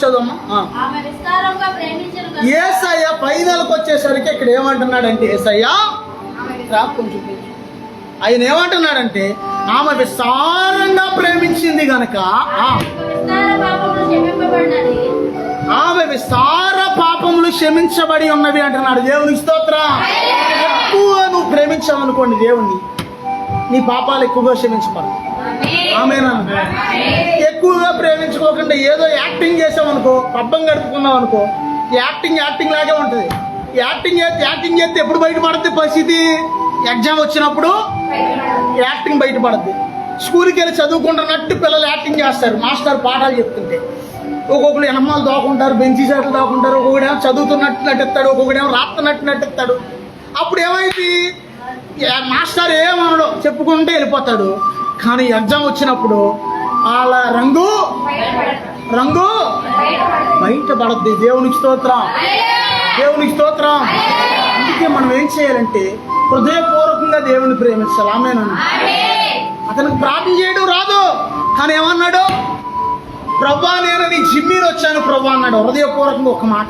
S1: చదువమ్మా.
S2: ఆమె విస్తారంగా ప్రేమించను కనుక
S1: యేసయ్య ఫైనల్కి వచ్చేసరికి ఇక్కడ ఏమంటున్నాడంటే యేసయ్య కొంచెం ఆయన ఏమంటున్నాడంటే ఆమె విస్తారంగా ప్రేమించింది గనక
S2: విస్తార పాపములు క్షమింపబడినది.
S1: ఆమె విస్తార పాపములు క్షమించబడి ఉన్నవి అంటున్నాడు. దేవునికి స్తోత్రం. ఎక్కువ నువ్వు ప్రేమించావనుకోండి దేవుణ్ణి, నీ పాపాలు ఎక్కువగా క్షమించబడతాయి. ఆమేనా? ఎక్కువగా ప్రేమించుకోకుండా ఏదో యాక్టింగ్ చేసామనుకో, పబ్బం గడుపుకున్నాం అనుకో, యాక్టింగ్ లాగే ఉంటుంది. యాక్టింగ్ చేస్తే ఎప్పుడు బయటపడుద్ది పరిస్థితి? ఎగ్జామ్ వచ్చినప్పుడు యాక్టింగ్ బయటపడుద్ది. స్కూల్కి వెళ్ళి చదువుకుంటున్నట్టు పిల్లలు యాక్టింగ్ చేస్తారు మాస్టర్ పాఠాలు చెప్తుంటే. ఒక్కొక్కరు ఎనమాలు దాకుంటారు, బెంచీ చాట్లు దాకుంటారు, ఒక్కొక్కడేమో చదువుతున్నట్టు నటిస్తాడు, ఒక్కొక్కడేమో రాస్తున్నట్టు నటిస్తాడు. అప్పుడు ఏమైంది? మాస్టర్ ఏమనడు, చెప్పుకుంటే వెళ్ళిపోతాడు. కానీ ఎగ్జామ్ వచ్చినప్పుడు వాళ్ళ రంగు బయటపడద్ది. దేవునికి స్తోత్రం, దేవునికి స్తోత్రం. అందుకే మనం ఏం చేయాలంటే హృదయపూర్వకంగా దేవుని ప్రేమించాలి. ఆమేనన్న. అతనికి ప్రార్థన చేయడం రాదు, కానీ ఏమన్నాడు? ప్రభా నేను నీ జిమ్మీని వచ్చాను ప్రభా అన్నాడు. హృదయపూర్వకంగా ఒక మాట.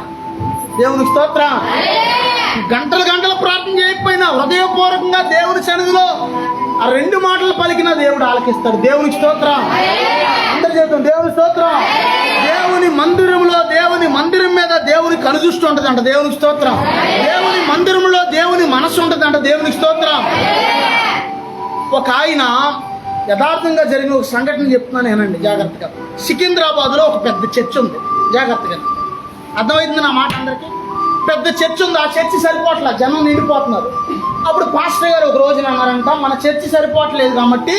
S1: దేవునికి స్తోత్రం. గంటలు ప్రార్థన చేయకపోయినా హృదయపూర్వకంగా దేవుని సన్నిధిలో ఆ 2 మాటలు పలికిన దేవుడు ఆలకిస్తాడు. దేవునికి స్తోత్రం. అందరు చెప్తాం దేవుని స్తోత్రం. దేవుని మందిరంలో, దేవుని మందిరం మీద దేవుని కనుదృష్టి ఉంటుందంట. దేవునికి స్తోత్రం. దేవుని మందిరంలో దేవుని మనస్సు ఉంటుందంట. దేవునికి స్తోత్రం. ఒక ఆయన యథార్థంగా జరిగిన ఒక సంఘటన చెప్తున్నాను నేనండి, జాగ్రత్తగా. సికింద్రాబాద్లో ఒక పెద్ద చర్చ్ ఉంది. జాగ్రత్తగా అర్థమైంది నా మాట అందరికీ. పెద్ద చర్చ్ ఉంది. ఆ చర్చి సరిపోట్ల, జనం నిండిపోతున్నారు. అప్పుడు పాస్టర్ గారు ఒక రోజున అన్నారంట, మన చర్చి సరిపోవట్లేదు కాబట్టి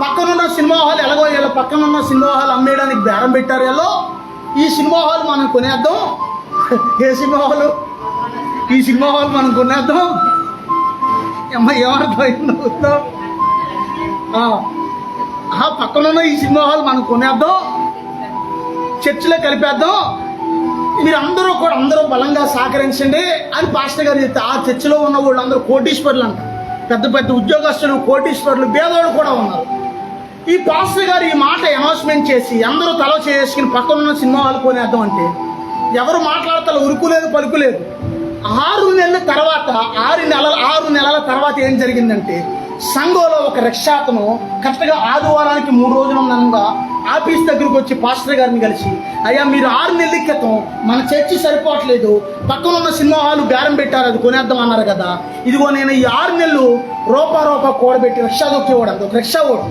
S1: పక్కనున్న సినిమా హాల్ ఎలాగో వీళ్ళ పక్కనున్న సినిమా హాల్ అమ్మేయడానికి బేరం పెట్టారు. వీళ్ళు ఈ సినిమా హాల్ మనం కొనేద్దాం. ఏ సినిమా హాలు? ఈ సినిమా హాల్ మనం కొనేద్దాం. ఏమర్థమైందో పక్కనున్న ఈ సినిమా హాల్ మనం కొనేద్దాం, చర్చిలో కలిపేద్దాం, మీరు అందరూ బలంగా సహకరించండి అని పాస్టర్ గారు చెప్తే, ఆ చర్చిలో ఉన్న వాళ్ళందరూ కోటీశ్వరులు అంట. పెద్ద పెద్ద ఉద్యోగస్తులు, కోటీశ్వరులు, పేదవాళ్ళు కూడా ఉన్నారు. ఈ పాస్టర్ గారు ఈ మాట అనౌన్స్మెంట్ చేసి అందరూ తల చేసుకుని పక్కనున్న సినిమా హాల్ కొనేద్దాం అంటే ఎవరు మాట్లాడతారు? ఉరుకులేదు, పలుకులేదు. 6 నెలల తర్వాత ఏం జరిగిందంటే, సంఘంలో ఒక రిక్షాతను కరెక్ట్గా ఆదివారానికి 3 రోజుల ముందుగా ఆఫీస్ దగ్గరకు వచ్చి పాస్టర్ గారిని కలిసి, అయ్యా మీరు 6 నెలల క్రితం మన చర్చి సరిపోవట్లేదు, పక్కన ఉన్న సినిమా హాలు బేరం పెట్టారు, అది కొనేద్దాం అన్నారు కదా, ఇదిగో నేను ఈ 6 నెలలు రూపా కూడబెట్టి రిక్షా దొక్కేవాడు, ఒక రిక్షా ఓడు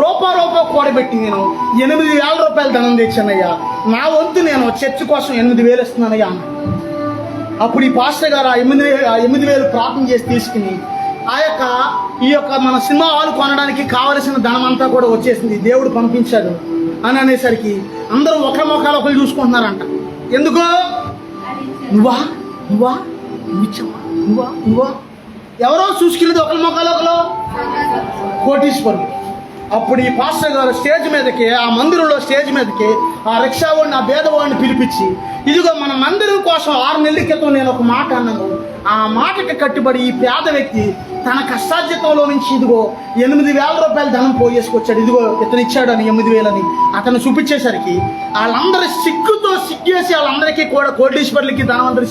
S1: రూపా కూడబెట్టి నేను 8,000 రూపాయలు ధనం తెచ్చానయ్యా, నా వంతు నేను చర్చి కోసం 8,000 ఇస్తున్నానయ్యా అన్న. అప్పుడు ఈ పాస్టర్ గారు ఆ 8,000 ప్రార్థన చేసి తీసుకుని ఈ యొక్క మన సినిమా హాల్ కొనడానికి కావలసిన ధనం అంతా కూడా వచ్చేసింది, దేవుడు పంపించాడు అని అనేసరికి అందరూ ఒకరి ముఖాలు ఒకరు చూసుకుంటున్నారంట. ఎందుకో? నువ్వా ఎవరో చూసుకునేది ఒకరి ముఖాలు ఒకరు కోటీశ్వరుడు. అప్పుడు ఈ పాస్టర్ గారు స్టేజ్ మీదకి, ఆ మందిరంలో స్టేజ్ మీదకి ఆ రిక్షా వాడిని, ఆ భేదవాడిని పిలిపించి, ఇదిగో మన మందిరం కోసం 6 నెలల క్రితం నేను ఒక మాట అన్నాను, ఆ మాటకి కట్టుబడి ఈ పేద వ్యక్తి తన కష్టార్జితంలో నుంచి ఇదిగో 8,000 రూపాయలు ధనం పోయేసుకొచ్చాడు, ఇదిగో ఇతను ఇచ్చాడు అని 8,000 అని అతను చూపించేసరికి వాళ్ళందరూ సిగ్గేసి వాళ్ళందరికీ కూడా కోటీశ్వర్లకి ధనం అందరూ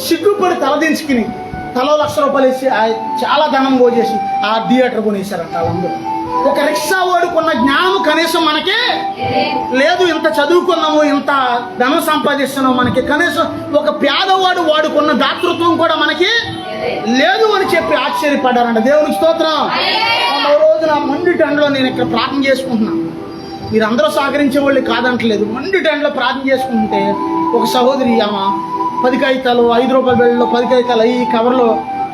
S1: సిగ్గుపడి తలదించుకుని తలో 1,00,000 రూపాయలు వేసి చాలా ధనం పోజేసి ఆ థియేటర్ కొనేసారంట వాళ్ళందరూ. ఒక రిక్షా వాడుకున్న జ్ఞానం కనీసం మనకి లేదు. ఇంత చదువుకున్నాము, ఇంత ధనం సంపాదిస్తున్నాము, మనకి కనీసం ఒక పేదవాడు వాడుకున్న దాతృత్వం కూడా మనకి లేదు అని చెప్పి ఆశ్చర్యపడ్డారంట. దేవునికి స్తోత్రం. ఆ రోజున మండి టెండలో నేను ఇక్కడ ప్రార్థన చేసుకుంటున్నాను, మీరు అందరూ సహకరించే వాళ్ళు కాదంటలేదు. మండి టెండలో ప్రార్థన చేసుకుంటే ఒక సహోదరి ఆమె 10 కాగితాలు, 5 రూపాయల బిళ్ళలో 10 కాగితాలు ఈ కవర్లో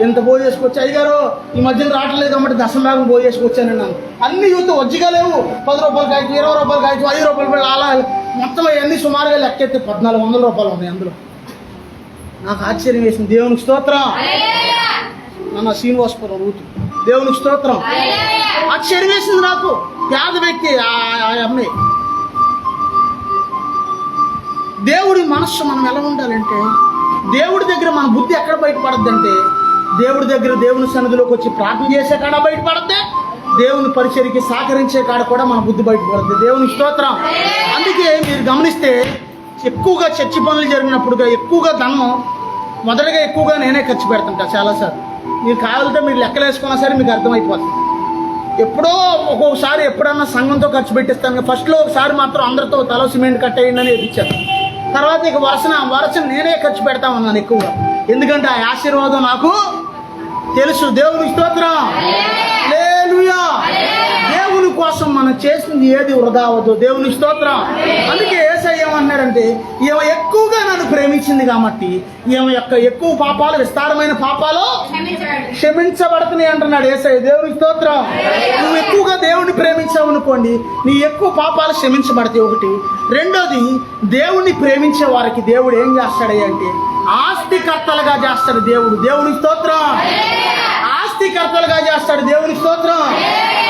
S1: ఎంత పోజేసుకొచ్చి, అయ్యగారు ఈ మధ్యన రావట్లేదు కాబట్టి దశంభాగం పోజేసుకొచ్చాను అన్నాను. అన్ని యూత్ వజ్జిగా లేవు, 10 రూపాయల కాగితం, 20 రూపాయల కాగితం, 5 రూపాయల బిళ్ళ, అలా మొత్తం అవన్నీ సుమారుగా లెక్కెత్తే 1,400 రూపాయలు ఉన్నాయి అందులో. నాకు ఆశ్చర్యం వేసింది. దేవునికి స్తోత్రం. నన్న శ్రీనివాసపురం రూతు, దేవునికి స్తోత్రం. ఆశ్చర్యం వేసింది నాకు. పేద వ్యక్తి ఆ అమ్మాయి. దేవుడి మనస్సు మనం ఎలా ఉండాలంటే, దేవుడి దగ్గర మన బుద్ధి ఎక్కడ బయటపడద్దంటే, దేవుడి దగ్గర దేవుని సన్నిధిలోకి వచ్చి ప్రార్థన చేసే కాడ బయటపడద్దే, దేవుని పరిచర్యకి సహకరించే కాడ కూడా మన బుద్ధి బయటపడద్దు. దేవుని స్తోత్రం. అందుకే మీరు గమనిస్తే ఎక్కువగా చర్చి పనులు జరిగినప్పుడుగా ఎక్కువగా ధనం మొదటగా ఎక్కువగా నేనే ఖర్చు పెడుతుంటా చాలాసార్లు. మీరు కావాలంటే మీరు లెక్కలు వేసుకున్నా సరే మీకు అర్థమైపోతుంది. ఎప్పుడో ఒక్కొక్కసారి ఎప్పుడన్నా సంఘంతో ఖర్చు పెట్టిస్తాను. ఫస్ట్లో ఒకసారి మాత్రం అందరితో తల సిమెంట్ కట్టేయండి అని ఇచ్చాను. తర్వాత ఇక వరుసన నేనే ఖర్చు పెడతా ఉన్నాను ఎక్కువగా. ఎందుకంటే ఆ ఆశీర్వాదం నాకు తెలుసు. దేవుని స్తోత్రం, హల్లెలూయా. దేవుని కోసం మనం చేసింది ఏది వృధా అవ్వదు. దేవుని స్తోత్రం. అందుకే యేసయ్య ఏమన్నాడంటే ఈమె ఎక్కువగా నన్ను ప్రేమించింది కాబట్టి ఈమె యొక్క ఎక్కువ పాపాలు, విస్తారమైన పాపాలు క్షమించబడుతున్నాయి అంటున్నాడు యేసయ్య. దేవుని స్తోత్రం. నువ్వు ఎక్కువగా దేవుని ప్రేమించావు అనుకోండి, నీ ఎక్కువ పాపాలు క్షమించబడతాయి. ఒకటి. రెండోది, దేవుణ్ణి ప్రేమించే వారికి దేవుడు ఏం చేస్తాడు అంటే ఆస్తికర్తలుగా చేస్తాడు దేవుడు. దేవుని స్తోత్రం. ఆస్తికర్తలుగా చేస్తాడు. దేవుని స్తోత్రం.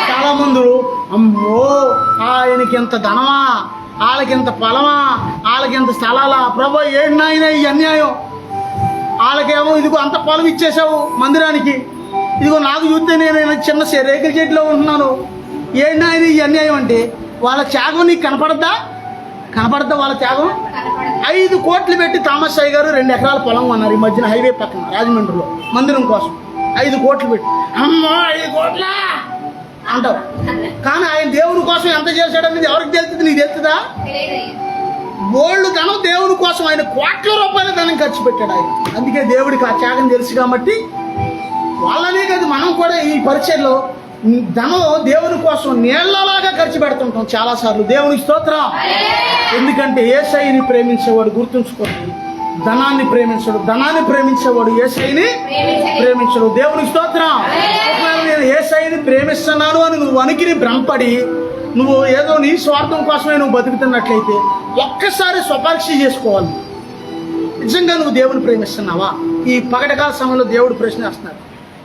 S1: చాలా మంది అమ్మో ఆయనకి ఎంత ధనమా, వాళ్ళకింత పొలమా, వాళ్ళకింత స్థలాలా, ప్రభు ఏంటైనా ఈ అన్యాయం, వాళ్ళకేమో ఇదిగో అంత పొలం ఇచ్చేసావు మందిరానికి, ఇదిగో నాకు చూస్తే నేను చిన్న రేకుల చెట్టులో ఉంటున్నాను, ఏంటైనా ఈ అన్యాయం అంటే వాళ్ళ త్యాగం నీకు కనపడద్దా వాళ్ళ త్యాగం? 5 కోట్లు పెట్టి థామస్ అయ్య గారు 2 ఎకరాల పొలం కొన్నారు ఈ మధ్యన హైవే పక్కన రాజమండ్రిలో మందిరం కోసం. 5 కోట్లు పెట్టి, అమ్మో 5 కోట్లా అంటావు. కానీ ఆయన దేవుని కోసం ఎంత చేశాడనేది ఎవరికి తెలుస్తుంది? నీకు తెలుస్తుందా? బోళ్ళు ధనం దేవుని కోసం ఆయన కోట్ల రూపాయల ధనం ఖర్చు పెట్టాడు ఆయన. అందుకే దేవుడికి ఆ త్యాగం తెలుసు కాబట్టి వాళ్ళనే కదా మనం కూడా ఈ పరిచయలో ధనం దేవుని కోసం నీళ్లలాగా ఖర్చు పెడుతుంటాం చాలాసార్లు. దేవుని స్తోత్రం. ఎందుకంటే యేసయ్యని ప్రేమించేవాడు గుర్తుంచుకోండి, ధనాన్ని ప్రేమించడు. ధనాన్ని ప్రేమించేవాడు యేసయ్యని ప్రేమించడు. దేవుని స్తోత్రం. ఒకవేళ నేను యేసయ్యని ప్రేమిస్తున్నాను అని నువ్వు అనికిని భ్రమపడి నువ్వు ఏదో నీ స్వార్థం కోసమే నువ్వు బతుకుతున్నట్లయితే ఒక్కసారి స్వపరీక్ష చేసుకోవాలి. నిజంగా నువ్వు దేవుని ప్రేమిస్తున్నావా? ఈ పగటకాల సమయంలో దేవుడు ప్రశ్న వేస్తున్నాడు.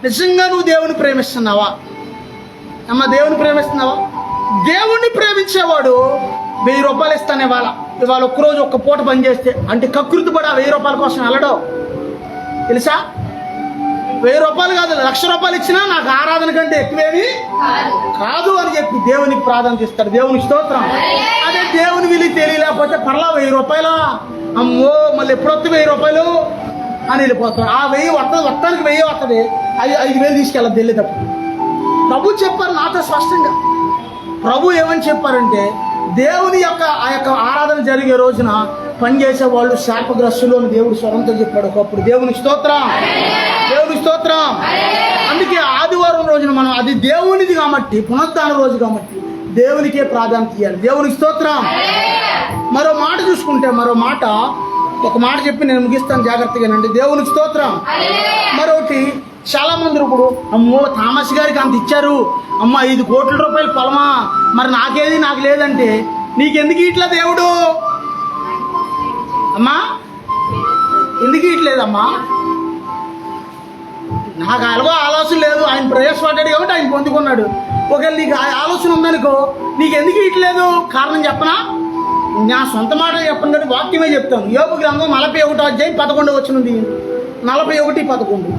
S1: నిజంగా నువ్వు దేవుని ప్రేమిస్తున్నావా? అమ్మ, దేవుని ప్రేమిస్తున్నావా? దేవుణ్ణి ప్రేమించేవాడు 1000 రూపాయలు ఇస్తాను ఇవాళ ఒక్కరోజు ఒక్క పూట పని చేస్తే అంటే కకృతి పడి ఆ 1000 రూపాయల కోసం వెళ్ళడం తెలుసా? 1000 రూపాయలు కాదు, 1,00,000 రూపాయలు ఇచ్చినా నాకు ఆరాధన కంటే ఎక్కువేమి కాదు అని చెప్పి దేవునికి ప్రాధాన్యత ఇస్తాడు. దేవుని స్తోత్రం. అదే దేవుని విలువ తెలియలేకపోతే పర్లా 1000 రూపాయలా, అమ్మో మళ్ళీ ఎప్పుడొస్తే 1000 రూపాయలు అని వెళ్ళిపోతాడు. ఆ 1000 వస్తానికి 1000 వస్తుంది, 5,000 తీసుకెళ్ళదు వెళ్ళేటప్పుడు. ప్రభు చెప్పారు నాతో స్పష్టంగా. ప్రభు ఏమని చెప్పారంటే దేవుని యొక్క ఆ యొక్క ఆరాధన జరిగే రోజున పనిచేసే వాళ్ళు శాపగ్రస్తులు అని దేవుడు స్వరంతో చెప్పాడు ఒకప్పుడు. దేవుని స్తోత్రం, దేవుని స్తోత్రం. అందుకే ఆదివారం రోజున మనం అది దేవునిది కాబట్టి, పునరుద్ధాన రోజు కాబట్టి దేవునికే ప్రాధాన్యత ఇవ్వాలి. దేవుని స్తోత్రం. మరో మాట చూసుకుంటే ఒక మాట చెప్పి నేను ముగిస్తాను జాగ్రత్తగానండి. దేవుని స్తోత్రం. మరొకటి, చాలా మంది ఇప్పుడు అమ్మో థామస్ గారికి అంత ఇచ్చారు, అమ్మ 5 కోట్ల రూపాయలు పొలమా, మరి నాకు లేదంటే నీకెందుకు ఇట్లా దేవుడు? అమ్మా ఎందుకు ఇట్లేదమ్మా? నాకు అలాగో ఆలోచన లేదు, ఆయన ప్రయాసపడ్డాడు కాబట్టి ఆయన పొందుకున్నాడు. ఒకవేళ నీకు ఆలోచన ఉందనుకో, నీకెందుకు ఇట్లేదు? కారణం చెప్పనా? నా సొంత మాట చెప్పను కానీ వాక్యమే చెప్తాను. యోబు గ్రంథం 41వ అధ్యాయం 11వ వచనం. 41:11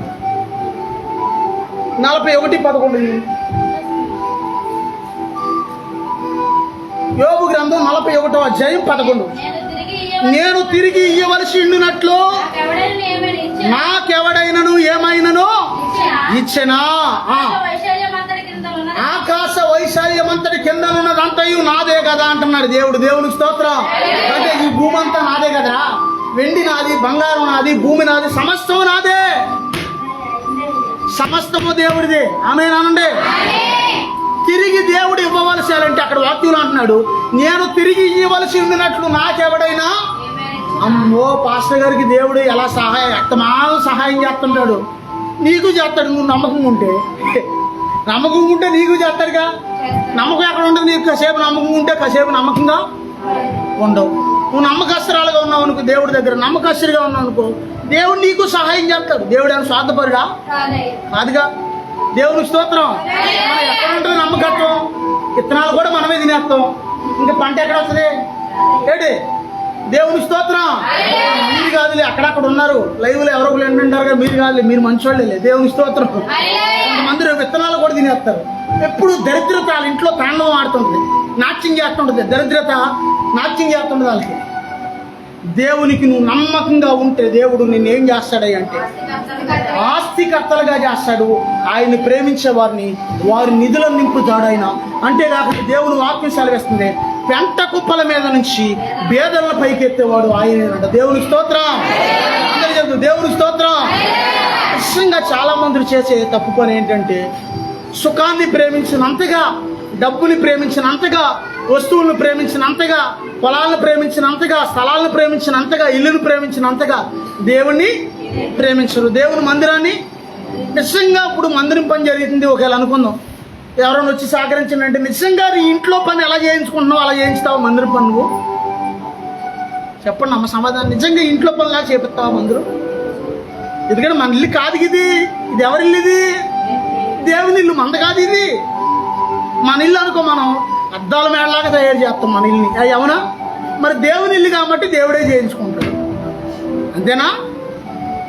S1: యోబు గ్రంథం 41వ అధ్యాయం 11. నేను తిరిగి ఇయ్యవలసి ఉండినట్లు నాకెవడైనను ఏమైనను ఇచ్చెనా? ఆకాశ వైశాల్యమంతటి కిందనున్నదంతయు నాదే కదా అంటున్నాడు దేవుడు. దేవుని స్తోత్రం. అంటే ఈ భూమి అంతా నాదే కదరా, వెండి నాది, బంగారం నాది, భూమి నాది, సమస్తము నాదే, సమస్తము దేవుడిదే. ఆమేనండి. తిరిగి దేవుడు ఇవ్వవలసి అంటే అక్కడ వాక్యంలో అంటున్నాడు నేను తిరిగి ఇవ్వవలసి ఉండినట్లు నాకెవడైనా. అమ్మో పాస్టర్ గారికి దేవుడు ఎలా సహాయం చేస్తుంటాడు. నీకు చేస్తాడు నువ్వు నమ్మకం ఉంటే నీకు చేస్తాడుగా. నమ్మకం ఎక్కడ ఉంటుంది? నీకు కాసేపు నమ్మకం ఉంటే కాసేపు నమ్మకంగా ఉండవు. నువ్వు నమ్మకస్తురాలుగా ఉన్నావు అనుకో, దేవుడి దగ్గర నమ్మకస్తుడిగా ఉన్నావు అనుకో, దేవుడు నీకు సహాయం చేస్తాడు. దేవుడు ఏమైనా స్వార్థపరుడా? కాదుగా. దేవుని స్తోత్రం. మనం ఎక్కడ ఉంటుంది నమ్మకత్వం? విత్తనాలు కూడా మనమే తినేస్తాం, ఇంకా పంట ఎక్కడ వస్తుంది ఏంటి? దేవుని స్తోత్రం. మీరు కాదులే, అక్కడక్కడ ఉన్నారు లైవ్లో ఎవరో ఏంటంటారు కదా, మీరు కాదులే, మీరు మంచోళ్ళే. దేవుని స్తోత్రం. కొంతమంది విత్తనాలు కూడా తినేస్తారు. ఎప్పుడు దరిద్రత వాళ్ళ ఇంట్లో తాండవం ఆడుతుంటుంది, నాట్యం చేస్తుంటుంది. దరిద్రత నాట్యం చేస్తుంటుంది వాళ్ళకి. దేవునికి నువ్వు నమ్మకంగా ఉంటే దేవుడు నిన్ను ఏం చేస్తాడయ్య అంటే ఆస్తికర్తలుగా చేస్తాడు. ఆయన్ని ప్రేమించే వారిని వారి నిధులను నింపుతాడు ఆయన. అంతేకాకుండా దేవుని వాక్యం సెలవిస్తుంది, పెంట కుప్పల మీద నుంచి బేదలను పైకెత్తేవాడు ఆయనేనంట. దేవునికి స్తోత్రం. అందరూ చెప్తారు దేవునికి స్తోత్రం. నిజంగా చాలా మంది చేసే తప్పు పని ఏంటంటే, సుఖాన్ని ప్రేమించినంతగా, డబ్బుని ప్రేమించినంతగా, వస్తువులను ప్రేమించినంతగా, పొలాలను ప్రేమించినంతగా, స్థలాలను ప్రేమించినంతగా, ఇల్లును ప్రేమించినంతగా దేవుణ్ణి ప్రేమించరు. దేవుని మందిరాన్ని నిజంగా ఇప్పుడు మందిరం పని జరుగుతుంది ఒకవేళ అనుకుందాం, ఎవరైనా వచ్చి సహకరించండి, నిజంగా నీ ఇంట్లో పని ఎలా చేయించుకుంటున్నావు అలా చేయించుతావు మందిరం పని నువ్వు? చెప్పండి అమ్మ సమాధానం. నిజంగా ఇంట్లో పనిలా చేపిస్తావా మందిరం? ఎందుకంటే మన ఇల్లు కాదు ఇది ఎవరి ఇల్లు? ఇది దేవుని ఇల్లు, మంద కాదు ఇది. మన ఇల్లు అనుకో, మనం అద్దాల మేడలాగా తయారు చేస్తాం మన ఇల్లుని, అది అవునా? మరి దేవుని ఇల్లు కాబట్టి దేవుడే చేయించుకుంటాడు, అంతేనా?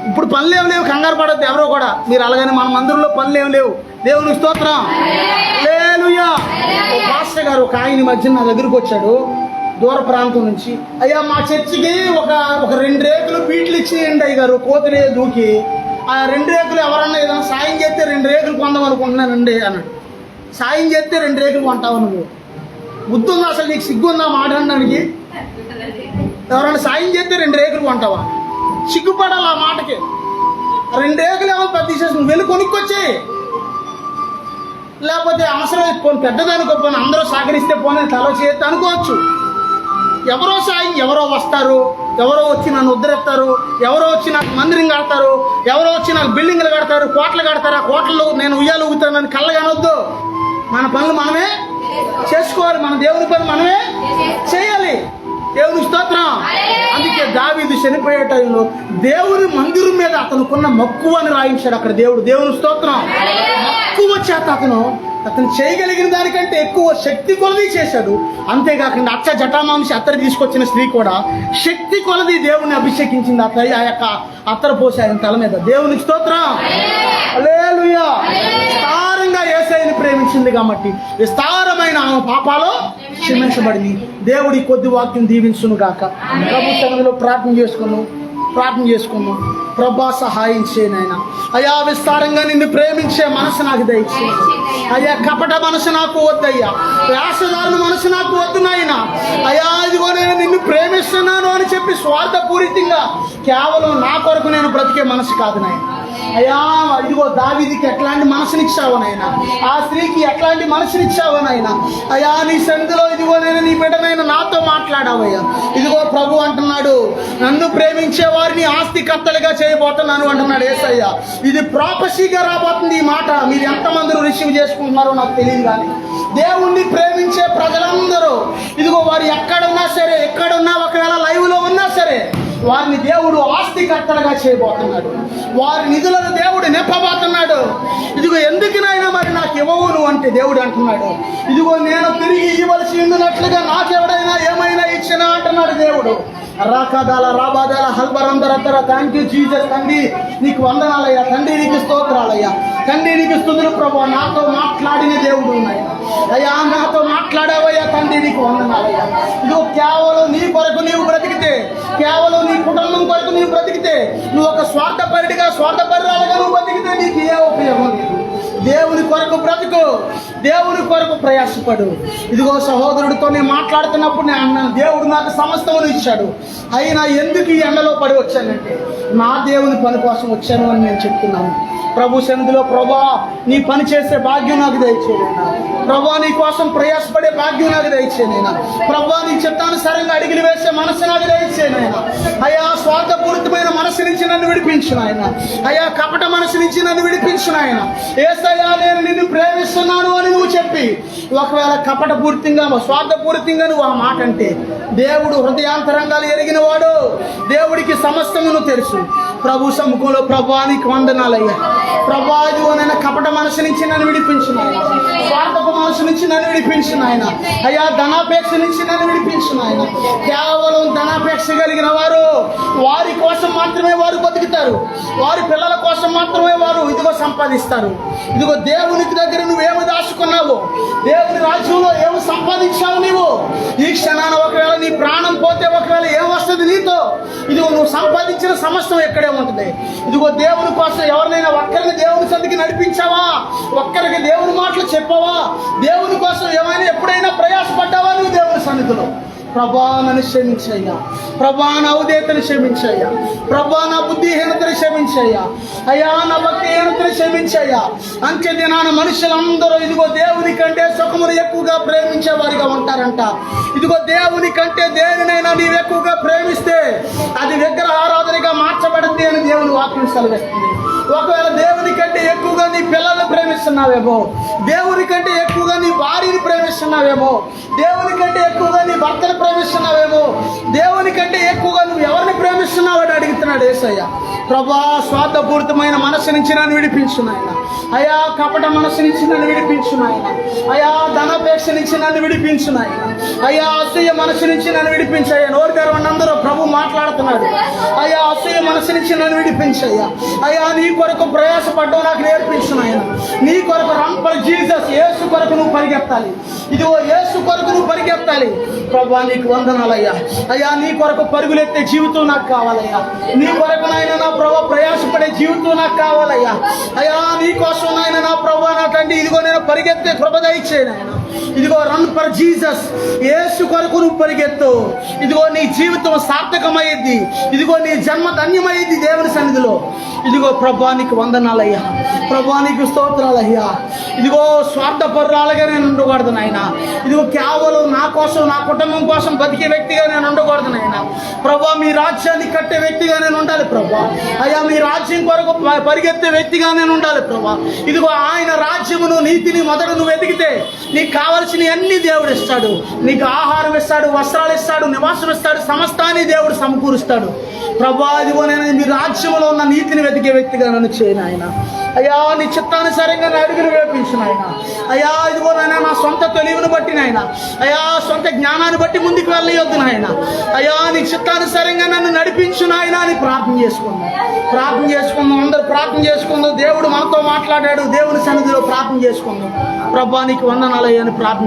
S1: ఇప్పుడు పనులు ఏమి లేవు, కంగారు పడద్దు ఎవరో కూడా. మీరు అలాగని మన మందిరంలో పనులు ఏమి లేవు. దేవుని స్తోత్రం. హల్లెలూయా. ఓ పాస్టర్ గారు ఒక ఆయన మధ్య నా దగ్గరకు వచ్చాడు దూర ప్రాంతం నుంచి. అయ్యా మా చర్చికి ఒక 2 రేకులు పీట్లు ఇచ్చేయండి అయ్య గారు, కోతులే దూకి. ఆ 2 రేకులు ఎవరన్నా ఏదైనా సాయం చేస్తే 2 రేకులు కొందాం అనుకుంటున్నానండి అన్నాడు. సాయం చేస్తే 2 రేకులు కొంటావు నువ్వు? బుద్ధి ఉందా అసలు నీకు? సిగ్గు ఉందా మాట్లాడడానికి? ఎవరైనా సాయం చేస్తే 2 రేకులు కొంటావా? సిగ్గుపడాలి ఆ మాటకి. 2 రేకులు ఏమో పెద్ద తీసేసి నువ్వు వెళ్ళి కొనుక్కొచ్చి, లేకపోతే అవసరం పోనీ పెద్దదనుకో, పోనీ అందరూ సహకరిస్తే పోనీ తల చేస్తే అనుకోవచ్చు. ఎవరో సాయం, ఎవరో వస్తారు, ఎవరో వచ్చి నన్ను ఉద్ధరిస్తారు, ఎవరో వచ్చి నాకు మందిరం కడతారు, ఎవరో వచ్చి నాకు బిల్డింగ్లు కడతారు, కోట్లు కడతారు. ఆ కోట్లలో నేను ఉయ్యాలు ఊగుతానని కళ్ళ కానొద్దు. మన పనులు మనమే చేసుకోవాలి, మన దేవుని పని మనమే చేయాలి. దేవుని స్తోత్రం. అందుకే దావీదు చనిపోయే టైంలో దేవుని మందిరం మీద అతనుకున్న మక్కువని రాయించాడు అక్కడ దేవుడు. దేవుని స్తోత్రం. మక్కువ చేత అతను చేయగలిగిన దానికంటే ఎక్కువ శక్తి కొలది చేశాడు. అంతేకాకుండా అచ్చ జటామాంసి అత్తరు తీసుకొచ్చిన స్త్రీ కూడా శక్తి కొలది దేవుని అభిషేకించింది. ఆ యొక్క అత్తరు పోసి ఆయన తల మీద. దేవుని స్తోత్రం. హల్లెలూయా. విస్తారంగా యేసయ్యని ప్రేమించింది కాబట్టి విస్తారమైన ఆమె పాపాలు క్షమించబడింది. దేవుడి కొద్ది వాక్యం దీవించును గాక. ప్రభు సన్నిధిలో ప్రార్థన చేసుకున్నాం. ప్రభా సహాయం చేయనైనా. అయ్యా విస్తారంగా నిన్ను ప్రేమించే మనసు నాకు దయచేయి అయ్యా. కపట మనసు నాకు వద్దయ్యా, వేషధారణ మనసు నాకు వద్దు నాయనా. అయ్యా ఇదిగో నేను నిన్ను ప్రేమిస్తున్నాను అని చెప్పి స్వార్థపూరితంగా కేవలం నా కొరకు నేను బ్రతికే మనసు కాదు నాయన. అయ్యా ఇదిగో దావీదుకి ఎట్లాంటి మనసునిచ్చావు నాయనా, ఆ స్త్రీకి ఎట్లాంటి మనసునిచ్చావు నాయనా. అయ్యా నీ సన్నిధిలో ఇదిగో నేను నీ బిడ్డనైనా నాతో మాట్లాడావయ్యా. ఇదిగో ప్రభు అంటున్నాడు, నన్ను ప్రేమించే వారిని ఆస్తికర్తలుగా చేయబోతున్నాను అంటున్నాడు యేసయ్య. ఇది ప్రాపసీగా రాబోతుంది ఈ మాట. మీరు ఎంతమంది రిసీవ్ చేసుకుంటున్నారో నాకు తెలియదు, కానీ దేవుణ్ణి ప్రేమించే ప్రజలందరూ ఇదిగో వారు ఎక్కడున్నా సరే, ఎక్కడున్నా ఒకవేళ లైవ్లో ఉన్నా సరే, వారిని దేవుడు ఆస్తికర్తలుగా చేయబోతున్నాడు. వారి నిధులను దేవుడు నింపబోతున్నాడు. ఇదిగో ఎందుకునైనా మరి నాకు ఇవ్వవు నువ్వు అంటే దేవుడు అంటున్నాడు, ఇదిగో నేను తిరిగి ఇవ్వవలసి ఉన్నట్లుగా నాకెవడైనా ఏమైనా ఇచ్చినా అంటున్నాడు దేవుడు. రాకాదాల రాబాదాల హల్బరందరద్దర. Thank you Jesus. తండ్రి నీకు వందనాలయ్యా, తండ్రి నీకు స్తోత్రాలయ్యా, తండ్రి నీకు స్తుతులు ప్రభు. నాతో మాట్లాడిన దేవుడు ఉన్నాయా అయ్యా, నాతో మాట్లాడావయ్యా, తండ్రి నీకు వందనాలయ్యా. ఇదిగో కేవలం నీ కొరకు నీవు బ్రతికితే, కేవలం నీ కుటుంబం కొరకు నీవు బ్రతికితే, నువ్వు ఒక స్వార్థపరురాలుగా నువ్వు బ్రతికితే నీకు ఏ ఉపయోగం లేదు. దేవుని కొరకు బ్రతుకు, దేవుని కొరకు ప్రయాసపడు. ఇదిగో సహోదరుడితో నేను మాట్లాడుతున్నప్పుడు నేను అన్నాను, దేవుడు నాకు సమస్తమును ఇచ్చాడు, అయినా ఎందుకు ఈ ఎండలో పడి వచ్చానంటే నా దేవుని పని కోసం వచ్చాను అని నేను చెప్తున్నాను. ప్రభు సన్నిధిలో ప్రభా నీ పని చేసే భాగ్యం నాకు దయచేయనైనా. ప్రభా నీ కోసం ప్రయాసపడే భాగ్యం నాకు దయచేయనైనా. ప్రభా నీ చిత్తానుసారంగా అడిగిలు వేసే మనసు నాకు దయచేయనైనా. అయ్యా స్వార్థపూరితమైన మనసు నుంచి నన్ను విడిపించిన ఆయన. అయ్యా కపట మనసు నుంచి నన్ను విడిపించిన ఆయన. యేసయ్యా నేను నిన్ను ప్రేమిస్తున్నాను అని నువ్వు చెప్పి ఒకవేళ కపటపూరితంగా స్వార్థపూరితంగా నువ్వు ఆ మాట అంటే, దేవుడు హృదయాంతరంగాలు ఎరిగిన వాడు, దేవుడికి సమస్తమును తెలుసు. ప్రభు సముఖంలో ప్రభా నీకు వందనాలయ్యా. ప్రభా ఇదిగోనైనా కపట మనసు నుంచి నన్ను విడిపించిన ఆయన, స్వార్థపు మనసు నుంచి నన్ను విడిపించిన ఆయన. అయ్యా ధనాపేక్ష నుంచి నన్ను విడిపించిన ఆయన. కేవలం ధనాపేక్ష కలిగిన వారు వారి కోసం మాత్రమే వారు బతుకుతారు, వారి పిల్లల కోసం మాత్రమే వారు ఇదిగో సంపాదిస్తారు. ఇదిగో దేవునికి దగ్గర నువ్వేమి దాచుకున్నావు, దేవుని రాజ్యంలో ఏమి సంపాదించావు నీవు, ఈ క్షణాన ఒకవేళ నీ ప్రాణం పోతే ఒకవేళ ఏం వస్తుంది నీతో? నువ్వు సంపాదించిన సమస్తం ఎక్కడే ఉంటుంది. ఇదిగో దేవుని కోసం ఎవరినైనా ఒక్కరికి దేవుని సన్నిధికి నడిపించావా, ఒక్కరికి దేవుని మాటలు చెప్పావా, దేవుని కోసం ఏమైనా ఎప్పుడైనా ప్రయాసపడ్డావా నువ్వు దేవుని సన్నిధిలో? ప్రభా నన్ను క్షమించయ్యా, ప్రభా నా ఉదయతను క్షమించయ్యా, ప్రభా నా బుద్ధిహీనతను క్షమించయ్యా, అయ్యా నా భక్తిహీనతను క్షమించయ్యా. అంచె దినాన మనుషులందరూ ఇదిగో దేవుని కంటే సుఖమును ఎక్కువగా ప్రేమించే వారిగా ఉంటారంట. ఇదిగో దేవుని కంటే దేనినైనా నీవు ఎక్కువగా ప్రేమిస్తే అది విగ్రహారాధనగా మార్చబడింది అని దేవుని వాక్యం సెలవిస్తుంది. ఒకవేళ దేవుని కంటే ఎక్కువగా నీ పిల్లల్ని ప్రేమిస్తున్నావేమో, దేవుని కంటే ఎక్కువగా నీ భార్యని ప్రేమిస్తున్నావేమో, దేవుని కంటే ఎక్కువగా నీ భర్తను ప్రేమిస్తున్నావేమో, దేవుని కంటే ఎక్కువగా నువ్వు ఎవరిని ప్రేమిస్తున్నావు అని అడుగుతున్నాడు యేసయ్య. ప్రభా స్వార్థపూరితమైన మనసు నుంచి నన్ను విడిపించు నాయన. అయా కపట మనసు నుంచి నన్ను విడిపించు నాయన. అయా ధనాపేక్ష నుంచి నన్ను విడిపించు నాయన. అయా అసూయ మనసు నుంచి నన్ను విడిపించయ్యా. నోరు తెరవండి అందరూ, ప్రభు మాట్లాడుతున్నాడు. అయా అసూయ మనసు నుంచి నన్ను విడిపించయ్యా. అయా నీ కొరకు ప్రయాసపడ్డావు నాకు నేర్పించు నాయన. నీ కొరకు రంపర్ జీసస్, యేసు కొరకు నువ్వు పరిగెత్తాలి. ఇదిగో యేసు కొరకు నువ్వు పరిగెత్తాలి. ప్రభా నీకు వందనాలయ్యా. అయ్యా నీ కొరకు పరుగులెత్తే జీవితం నాకు కావాలయ్యా. నీ కొరకు నాయన నా ప్రభా ప్రయాసపడే జీవితం నాకు కావాలయ్యా. అయ్యా నీ కోసం నాయన నా ప్రభా నా తండ్రి ఇదిగో నేను పరిగెత్తే కృప దయచేయి నాయన. ఇదిగో రన్ ఫర్ జీసస్, యేసు కొరకు నువ్వు పరిగెత్తు. ఇదిగో నీ జీవితం సార్థకమయ్యేది. ఇదిగో నీ జన్మ ధన్యమయ్యేది దేవుని సన్నిధిలో. ఇదిగో ప్రభా నీకు వందనాలయ్యా, ప్రభా నీకు స్తోత్రాలయ్యా. ఇదిగో స్వార్థపరురాలుగా నేను ఉండకూడదు నాయన. ఇదిగో కేవలం నా కోసం నా కుటుంబం కోసం బతికే వ్యక్తిగా నేను ఉండకూడదు నాయన. ప్రభా మీ రాజ్యాన్ని కట్టే వ్యక్తిగా నేను ఉండాలి ప్రభా. అయ్యా మీ రాజ్యం కొరకు పరిగెత్తే వ్యక్తిగా నేను ఉండాలి ప్రభా. ఇదిగో ఆయన రాజ్యమును నీతిని మొదట నువ్వు వెతికితే నీకు కావలసిన అన్ని దేవుడు ఇస్తాడు. నీకు ఆహారం ఇస్తాడు, వస్త్రాలు ఇస్తాడు, నివాసం ఇస్తాడు, సమస్తాన్ని దేవుడు సమకూరుస్తాడు ప్రభా. ఇదిగో నేను మీ రాజ్యంలో ఉన్న నీతిని వెతికే వ్యక్తిగా నన్ను చేయను ఆయన. అయ్యా నీ చిత్తానుసారంగా నా అడుగులు వేపించు నాయన. అయ్యా ఇదిగో నాయన నా సొంత తెలివిని బట్టి నాయన, అయ్యా సొంత జ్ఞానాన్ని బట్టి ముందుకు వెళ్ళవద్దు నాయన. అయ్యా నీ చిత్తానుసారంగా నన్ను నడిపించు నాయన అని ప్రార్థన చేసుకుందాం. అందరూ ప్రార్థన చేసుకుందాం. దేవుడు మనతో మాట్లాడాడు, దేవుని సన్నిధిలో ప్రార్థన చేసుకుందాం. ప్రభా నీకు వందనాలయ్యా అని ప్రార్థన